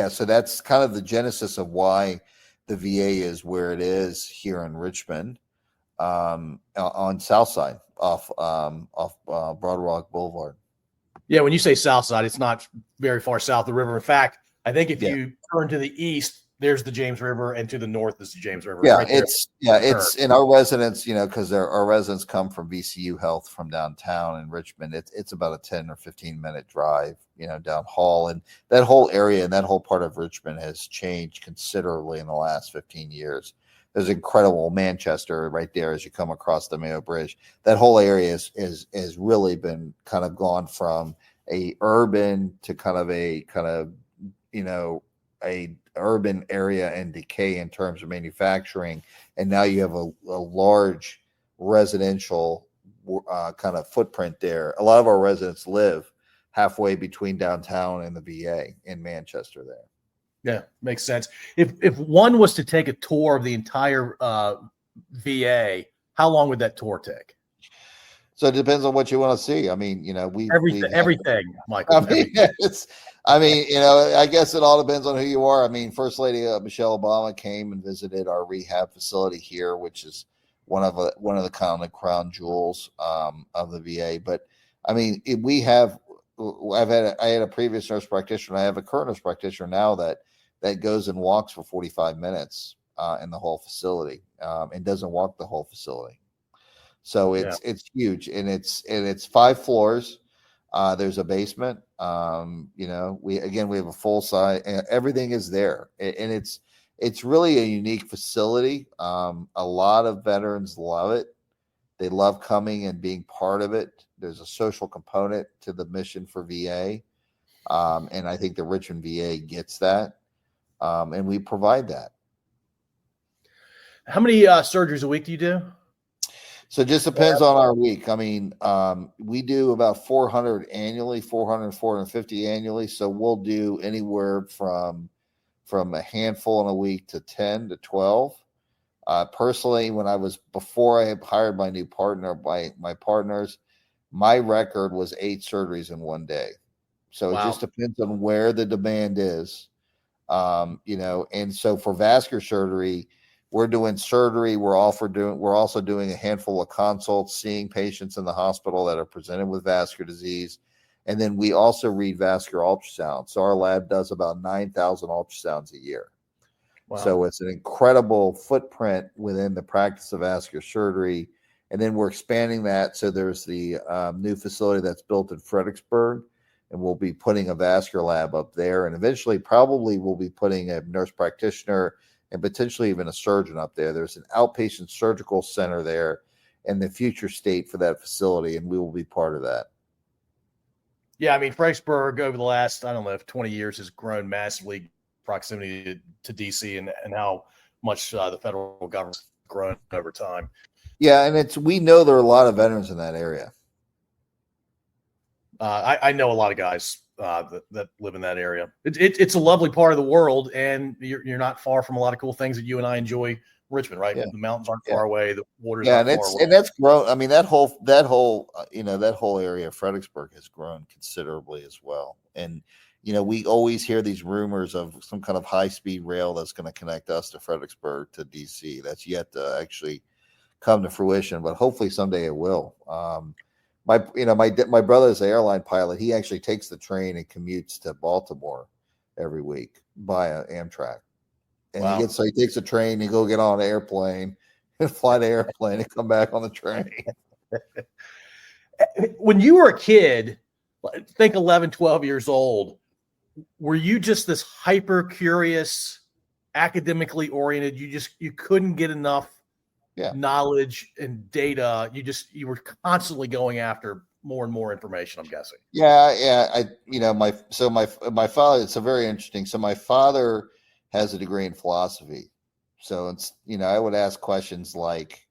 so that's kind of the genesis of why the VA is where it is here in Richmond, on South Side off Broad Rock Boulevard. Yeah, when you say South Side, it's not very far south of the river. In fact, I think if you turn to the east, there's the James River, and to the north is the James River. Yeah, it's in our residents, because our residents come from VCU Health from downtown in Richmond. It's about a 10 or 15-minute drive, down Hall, and that whole area and that whole part of Richmond has changed considerably in the last 15 years. There's incredible Manchester right there as you come across the Mayo Bridge. That whole area has really been kind of gone from a urban to kind of a urban area and decay in terms of manufacturing, and now you have a large residential kind of footprint there. A lot of our residents live halfway between downtown and the VA in Manchester there. Yeah, makes sense. If one was to take a tour of the entire VA, how long would that tour take? So it depends on what you want to see. I mean, Everything, Michael. Everything. I guess it all depends on who you are. I mean, First Lady Michelle Obama came and visited our rehab facility here, which is one of the kind of crown jewels of the VA. But I mean, I had a previous nurse practitioner. I have a current nurse practitioner now that goes and walks for 45 minutes in the whole facility and doesn't walk the whole facility. So it's huge, and it's 5 floors. There's a basement. We have a full size, and everything is there, and it's really a unique facility. A lot of veterans love it. They love coming and being part of it. There's a social component to the mission for VA, and I think the Richmond VA gets that, and we provide that. How many surgeries a week do you do? So it just depends on our week. I mean, we do about 400 annually, 450 annually. So we'll do anywhere from a handful in a week to 10 to 12. Personally, before I hired my new partner, my partners, my record was 8 surgeries in one day. So It just depends on where the demand is, and so for vascular surgery, we're doing surgery. We're also doing a handful of consults, seeing patients in the hospital that are presented with vascular disease. And then we also read vascular ultrasound. So our lab does about 9,000 ultrasounds a year. Wow. So it's an incredible footprint within the practice of vascular surgery. And then we're expanding that. So there's the new facility that's built in Fredericksburg, and we'll be putting a vascular lab up there. And eventually probably we'll be putting a nurse practitioner and potentially even a surgeon up there. There's an outpatient surgical center there and the future state for that facility, and we will be part of that. Yeah, I mean, Fredericksburg over the last, 20 years has grown massively, proximity to DC and how much the federal government has grown over time. Yeah, and we know there are a lot of veterans in that area. I know a lot of guys that live in that area. It's a lovely part of the world, and you're not far from a lot of cool things that you and I enjoy. Richmond, right? Yeah. The mountains aren't far away. The water's not far away. And that's grown. I mean, that whole area of Fredericksburg has grown considerably as well. And we always hear these rumors of some kind of high-speed rail that's going to connect us to Fredericksburg to DC. That's yet to actually come to fruition, but hopefully someday it will. My brother is an airline pilot. He actually takes the train and commutes to Baltimore every week via Amtrak. And he takes a train, he go get on an airplane and fly the airplane and come back on the train. When you were a kid, I think 11, 12 years old, were you just this hyper curious, academically oriented? You couldn't get enough knowledge and data. You were constantly going after more and more information, I'm guessing. Yeah. My father, it's a very interesting. So my father has a degree in philosophy. So it's, I would ask questions like,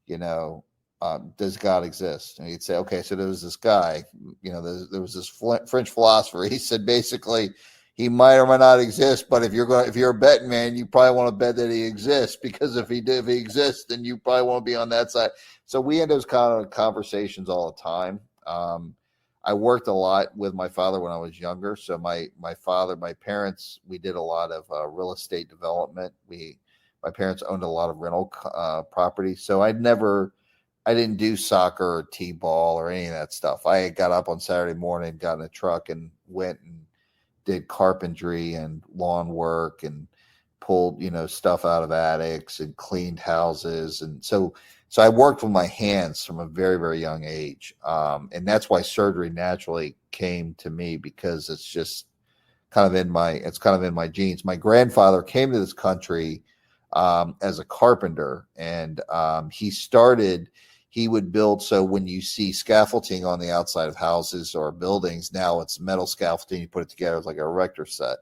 does God exist? And he'd say, okay, so there was this guy, there was this French philosopher. He said, basically, he might or might not exist, but if you're a betting man, you probably want to bet that he exists, because if he exists, then you probably want to be on that side. So we had those kind of conversations all the time. I worked a lot with my father when I was younger. So my parents, we did a lot of real estate development. My parents owned a lot of rental property. So I didn't do soccer or t-ball or any of that stuff. I got up on Saturday morning, got in a truck and went and did carpentry and lawn work and pulled, stuff out of attics and cleaned houses. And so I worked with my hands from a very, very young age. And that's why surgery naturally came to me, because it's just kind of in my genes. My grandfather came to this country as a carpenter, and he he would build. So when you see scaffolding on the outside of houses or buildings, now it's metal scaffolding. You put it together as like a erector set.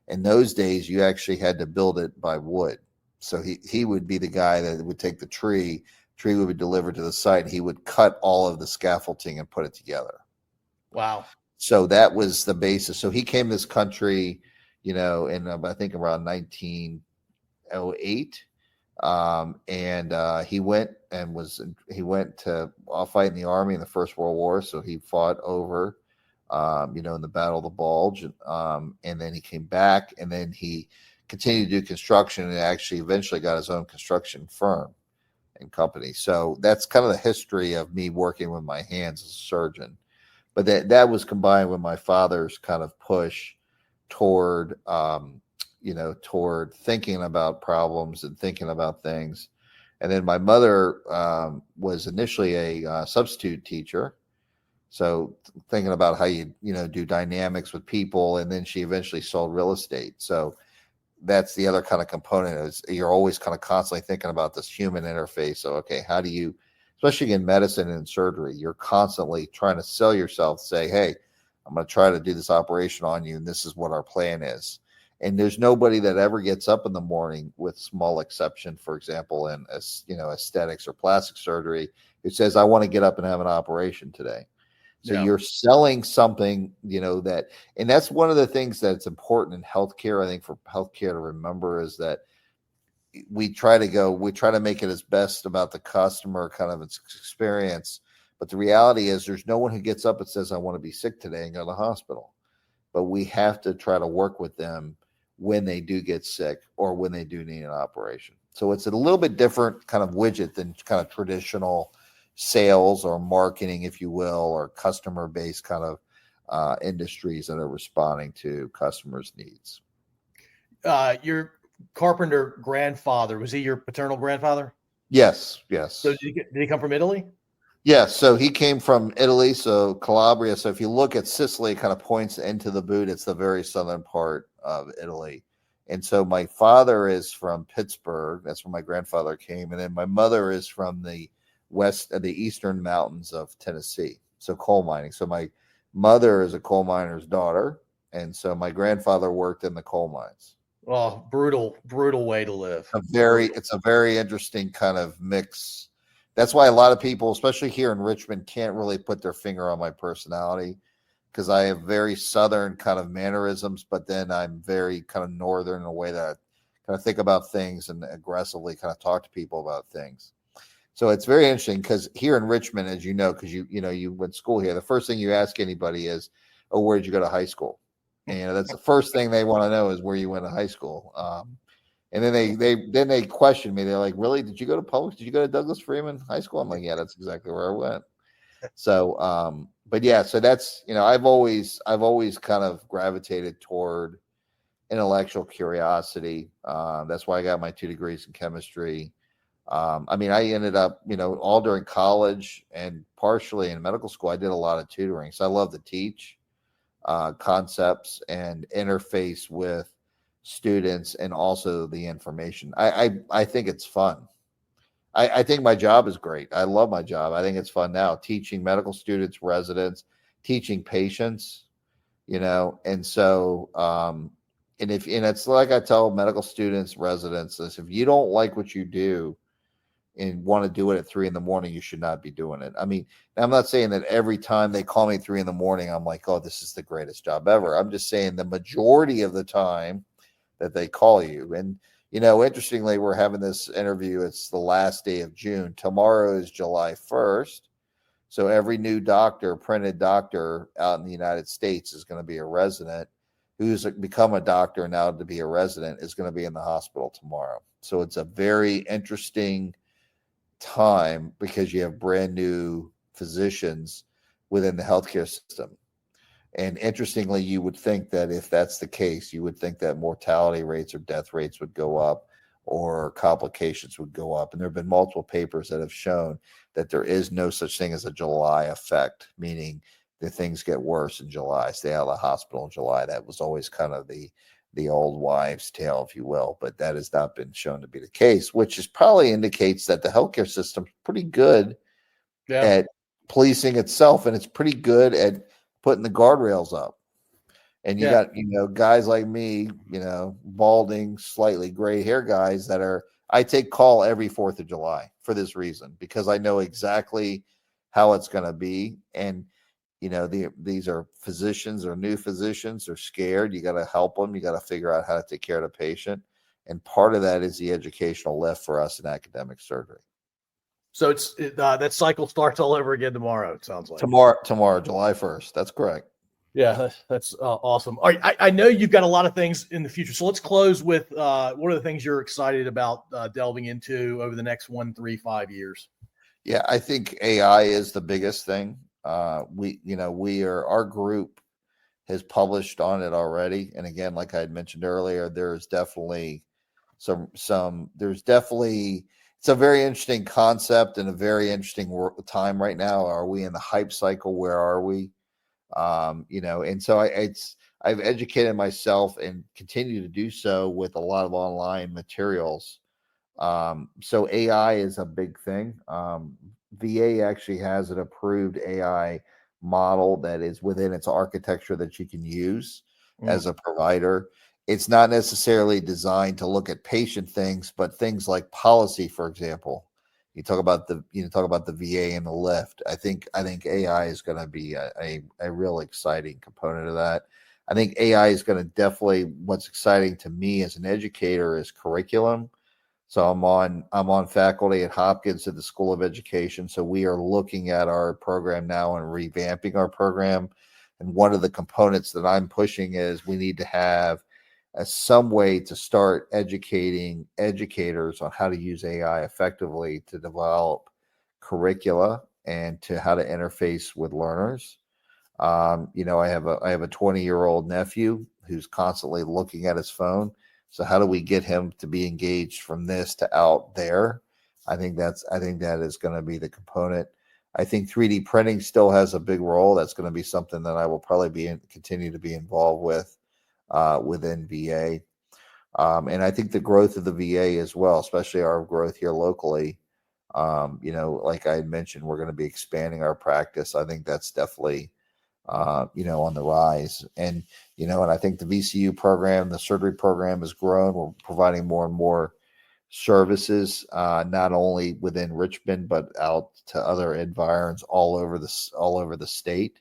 In those days, you actually had to build it by wood. So he would be the guy that would take the tree would be delivered to the site. He would cut all of the scaffolding and put it together. Wow. So that was the basis. So he came to this country, in I think around 1908. He went to fight in the army in the First World War. So he fought over, in the Battle of the Bulge. And then he came back, and then he continued to do construction, and actually eventually got his own construction firm and company. So that's kind of the history of me working with my hands as a surgeon. But that was combined with my father's kind of push toward, toward thinking about problems and thinking about things. And then my mother was initially a substitute teacher. So thinking about how you do dynamics with people, and then she eventually sold real estate. So that's the other kind of component, is you're always kind of constantly thinking about this human interface. So, okay, how do you, especially in medicine and surgery, you're constantly trying to sell yourself, say, hey, I'm going to try to do this operation on you, and this is what our plan is. And there's nobody that ever gets up in the morning, with small exception, for example, in aesthetics or plastic surgery, who says, I want to get up and have an operation today. So you're selling something, and that's one of the things that's important in healthcare. I think for healthcare to remember is that we try to make it as best about the customer kind of experience. But the reality is there's no one who gets up and says, I want to be sick today and go to the hospital. But we have to try to work with them when they do get sick or when they do need an operation. So it's a little bit different kind of widget than kind of traditional sales or marketing, if you will, or customer-based kind of industries that are responding to customers' needs. Your carpenter grandfather, was he your paternal grandfather? Yes. So did he come from Italy? Yes. So he came from Italy, so Calabria. So if you look at Sicily, it kind of points into the boot. It's the very southern part of Italy. And so my father is from Pittsburgh. That's where my grandfather came. And then my mother is from the west of the eastern mountains of Tennessee. So coal mining. So my mother is a coal miner's daughter. And so my grandfather worked in the coal mines. Oh, brutal way to live. It's a very interesting kind of mix. That's why a lot of people, especially here in Richmond, can't really put their finger on my personality, because I have very southern kind of mannerisms, but then I'm very kind of northern in a way that I kind of think about things and aggressively kind of talk to people about things. So it's very interesting, because here in Richmond, as you know, because you went to school here, the first thing you ask anybody is, oh, where did you go to high school? And that's the first thing they want to know, is where you went to high school. And then they question me. They're like, really? Did you go to public? Did you go to Douglas Freeman High School? I'm like, yeah, that's exactly where I went. So, but yeah, so that's, I've always kind of gravitated toward intellectual curiosity. That's why I got my 2 degrees in chemistry. I ended up, all during college and partially in medical school, I did a lot of tutoring. So I love to teach concepts and interface with students, and also the information. I think it's fun. I think my job is great. I love my job. I think it's fun now, teaching medical students, residents, teaching patients, and so, and it's like I tell medical students, residents, this: if you don't like what you do and want to do it at 3 a.m, you should not be doing it. I mean, I'm not saying that every time they call me 3 a.m, I'm like, oh, this is the greatest job ever. I'm just saying the majority of the time that they call you. And, interestingly, we're having this interview. It's the last day of June. Tomorrow is July 1st. So every new printed doctor out in the United States is going to be a resident. Who's become a doctor now to be a resident is going to be in the hospital tomorrow. So it's a very interesting time, because you have brand new physicians within the healthcare system. And interestingly, you would think that if that's the case, you would think that mortality rates or death rates would go up, or complications would go up. And there have been multiple papers that have shown that there is no such thing as a July effect, meaning that things get worse in July. Stay out of the hospital in July. That was always kind of the old wives' tale, if you will, but that has not been shown to be the case, which is probably indicates that the healthcare system is pretty good at policing itself, and it's pretty good at putting the guardrails up. And you got, guys like me, balding, slightly gray hair guys I take call every 4th of July for this reason, because I know exactly how it's going to be. And, these are physicians or new physicians. They're scared. You got to help them. You got to figure out how to take care of the patient. And part of that is the educational lift for us in academic surgery. So that cycle starts all over again tomorrow, it sounds like. Tomorrow, July 1st. That's correct. Yeah, that's awesome. All right, I know you've got a lot of things in the future. So let's close with what are the things you're excited about delving into over the next 1, 3, 5 years? Yeah, I think AI is the biggest thing. Our group has published on it already. And again, like I had mentioned earlier, there's definitely it's a very interesting concept and a very interesting time right now. Are we in the hype cycle? Where are we? And so I've educated myself and continue to do so with a lot of online materials. So AI is a big thing. VA actually has an approved AI model that is within its architecture that you can use as a provider. It's not necessarily designed to look at patient things, but things like policy, for example. You talk about the VA and the lift. I think AI is going to be a real exciting component of that. I think AI is going to definitely, what's exciting to me as an educator is curriculum. So I'm on faculty at Hopkins at the School of Education. So we are looking at our program now and revamping our program. And one of the components that I'm pushing is we need to have some way to start educating educators on how to use AI effectively to develop curricula and to how to interface with learners. I have a 20-year-old nephew who's constantly looking at his phone. So how do we get him to be engaged from this to out there? I think that is going to be the component. I think 3D printing still has a big role. That's going to be something that I will probably continue to be involved with within VA. And I think the growth of the VA as well, especially our growth here locally. Like I had mentioned, we're going to be expanding our practice. I think that's definitely on the rise. And I think the VCU program, the surgery program has grown. We're providing more and more services, not only within Richmond, but out to other environs all over the state.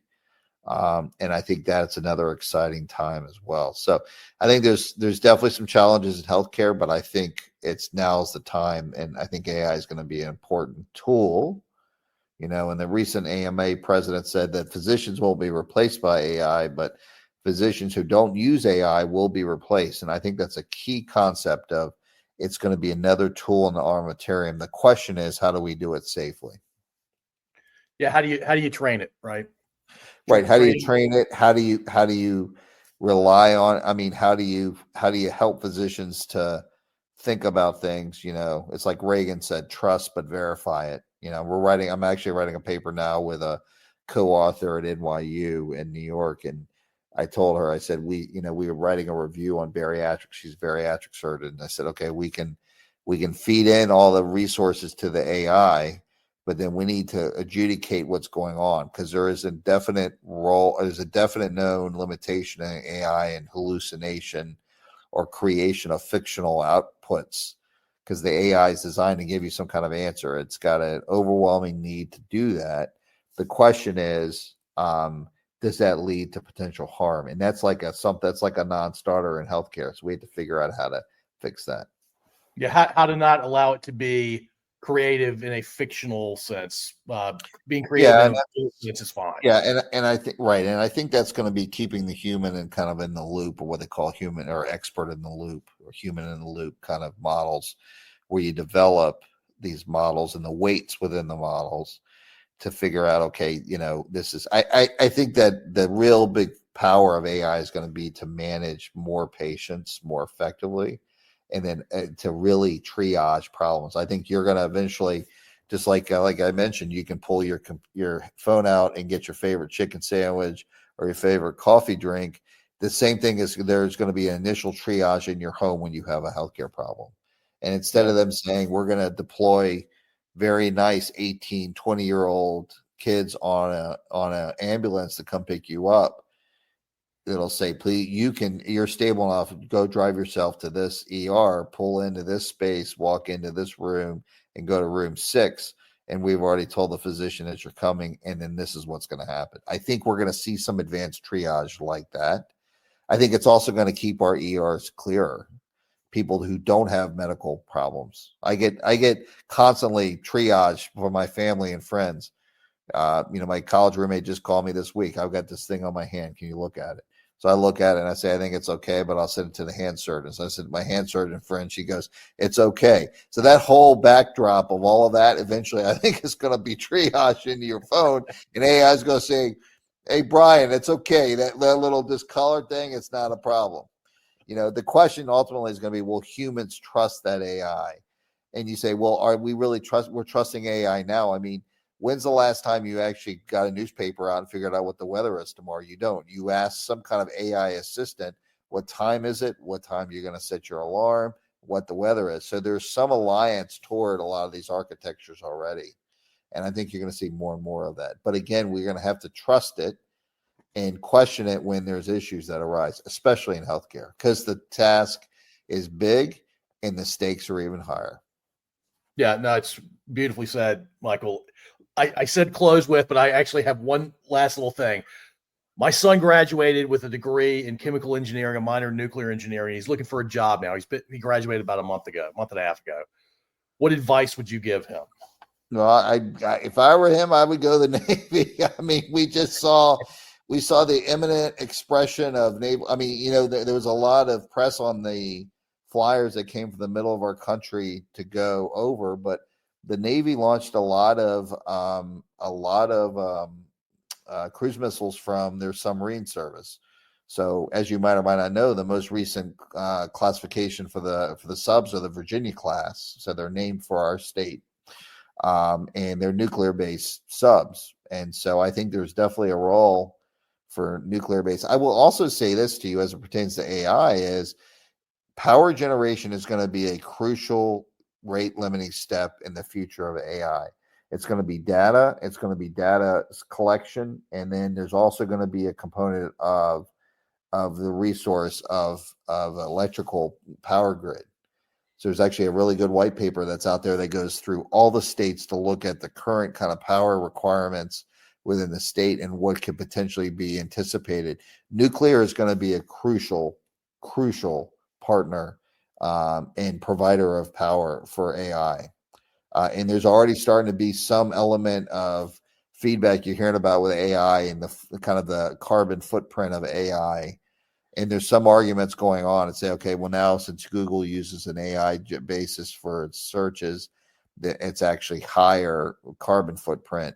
And I think that's another exciting time as well. So I think there's definitely some challenges in healthcare, but I think now's the time. And I think AI is going to be an important tool. And the recent AMA president said that physicians won't be replaced by AI, but physicians who don't use AI will be replaced. And I think that's a key concept of it's going to be another tool in the armamentarium. The question is, how do we do it safely? Yeah. How do you train it? Right. Right. How do you train it? How do you rely on, how do you help physicians to think about things? It's like Reagan said, trust, but verify it. I'm actually writing a paper now with a co-author at NYU in New York. And I told her, I said, we were writing a review on bariatrics. She's a bariatric surgeon. And I said, okay, we can feed in all the resources to the AI, but then we need to adjudicate what's going on, because there's a definite known limitation in AI and hallucination or creation of fictional outputs, because the AI is designed to give you some kind of answer. It's got an overwhelming need to do that. The question is, does that lead to potential harm? And that's like a non-starter in healthcare. So we have to figure out how to fix that. Yeah, how to not allow it to be creative in a fictional sense. Being creative is fine. Yeah, and I think right, and I think that's going to be keeping the human and kind of in the loop, or what they call human or expert in the loop, or human in the loop kind of models, where you develop these models and the weights within the models to figure out, okay, this is. I think that the real big power of AI is going to be to manage more patients more effectively, and then to really triage problems. I think you're going to eventually, just like I mentioned, you can pull your phone out and get your favorite chicken sandwich or your favorite coffee drink. The same thing is, there's going to be an initial triage in your home when you have a healthcare problem. And instead of them saying, we're going to deploy very nice 18, 20-year-old kids on a ambulance to come pick you up. It'll say, please, you're stable enough, go drive yourself to this ER, pull into this space, walk into this room, and go to room 6. And we've already told the physician that you're coming, and then this is what's going to happen. I think we're going to see some advanced triage like that. I think it's also going to keep our ERs clearer. People who don't have medical problems. I get constantly triage for my family and friends. My college roommate just called me this week. I've got this thing on my hand. Can you look at it? So I look at it and I say, I think it's okay, but I'll send it to the hand surgeon. So I said, my hand surgeon friend, she goes, it's okay. So that whole backdrop of all of that, eventually I think is going to be triaged into your phone, and AI is going to say, hey, Brian, it's okay. That little discolored thing, it's not a problem. The question ultimately is going to be, will humans trust that AI? And you say, well, are we really we're trusting AI now? I mean, when's the last time you actually got a newspaper out and figured out what the weather is tomorrow? You don't. You ask some kind of AI assistant, what time is it? What time you're going to set your alarm? What the weather is. So there's some alliance toward a lot of these architectures already. And I think you're going to see more and more of that. But again, we're going to have to trust it and question it when there's issues that arise, especially in healthcare, because the task is big and the stakes are even higher. Yeah, no, it's beautifully said, Michael. I said close with, but I actually have one last little thing. My son graduated with a degree in chemical engineering, a minor in nuclear engineering. He's looking for a job now. He graduated about a month and a half ago. What advice would you give him? No, I if I were him, I would go to the Navy. I mean, we saw the imminent expression of naval. I mean, there was a lot of press on the flyers that came from the middle of our country to go over, but the Navy launched a lot of cruise missiles from their submarine service. So, as you might or might not know, the most recent classification for the subs are the Virginia class. So they're named for our state, and they're nuclear-based subs. And so I think there's definitely a role for nuclear-based. I will also say this to you as it pertains to AI is power generation is going to be a crucial rate limiting step in the future of AI. It's going to be data. It's going to be data collection. And then there's also going to be a component of the resource of electrical power grid. So there's actually a really good white paper that's out there that goes through all the states to look at the current kind of power requirements within the state and what could potentially be anticipated. Nuclear is going to be a crucial partner and provider of power for AI. And there's already starting to be some element of feedback you're hearing about with AI and the kind of the carbon footprint of AI. And there's some arguments going on and say, okay, well, now since Google uses an AI basis for its searches, that it's actually higher carbon footprint.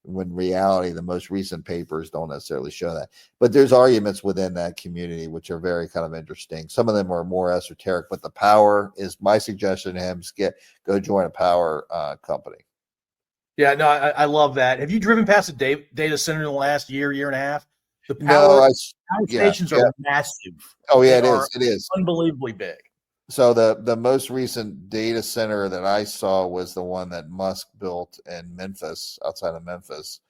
When in reality, the most recent papers don't necessarily show that. But there's arguments within that community, which are very kind of interesting. Some of them are more esoteric, but the power is my suggestion to him is go join a power company. Yeah, no, I love that. Have you driven past a data center in the last year and a half? The power stations are massive. Oh, yeah, it is. Unbelievably big. So the most recent data center that I saw was the one that Musk built in Memphis, outside of Memphis.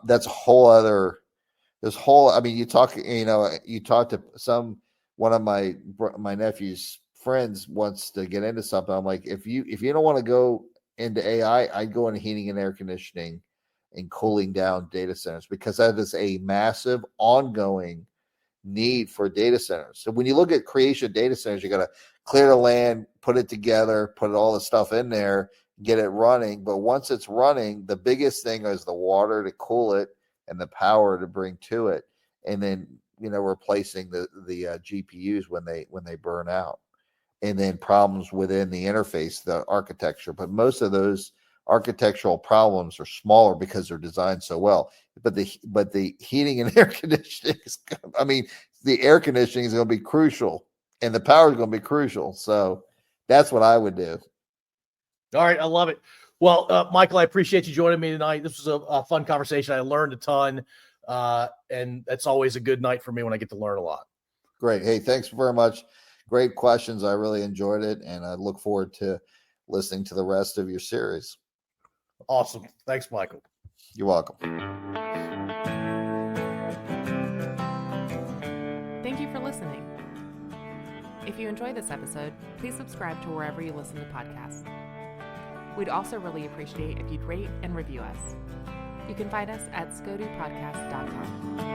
That's a whole other. I mean, you talk to one of my nephew's friends wants to get into something. I'm like, if you don't want to go into AI, I'd go into heating and air conditioning and cooling down data centers, because that is a massive ongoing need for data centers. So when you look at creation of data centers, you got to clear the land, put it together, put all the stuff in there, get it running. But once it's running, the biggest thing is the water to cool it and the power to bring to it, and then replacing the GPUs when they burn out, and then problems within the interface, the architecture. But most of those architectural problems are smaller because they're designed so well. But the heating and air conditioning the air conditioning is going to be crucial, and the power is going to be crucial. So that's what I would do. All right, I love it. Well, Michael, I appreciate you joining me tonight. This was a fun conversation. I learned a ton, and that's always a good night for me when I get to learn a lot. Great. Hey, thanks very much. Great questions. I really enjoyed it, and I look forward to listening to the rest of your series. Awesome. Thanks, Michael. You're welcome. Thank you for listening. If you enjoyed this episode, please subscribe to wherever you listen to podcasts. We'd also really appreciate if you'd rate and review us. You can find us at scodupodcast.com.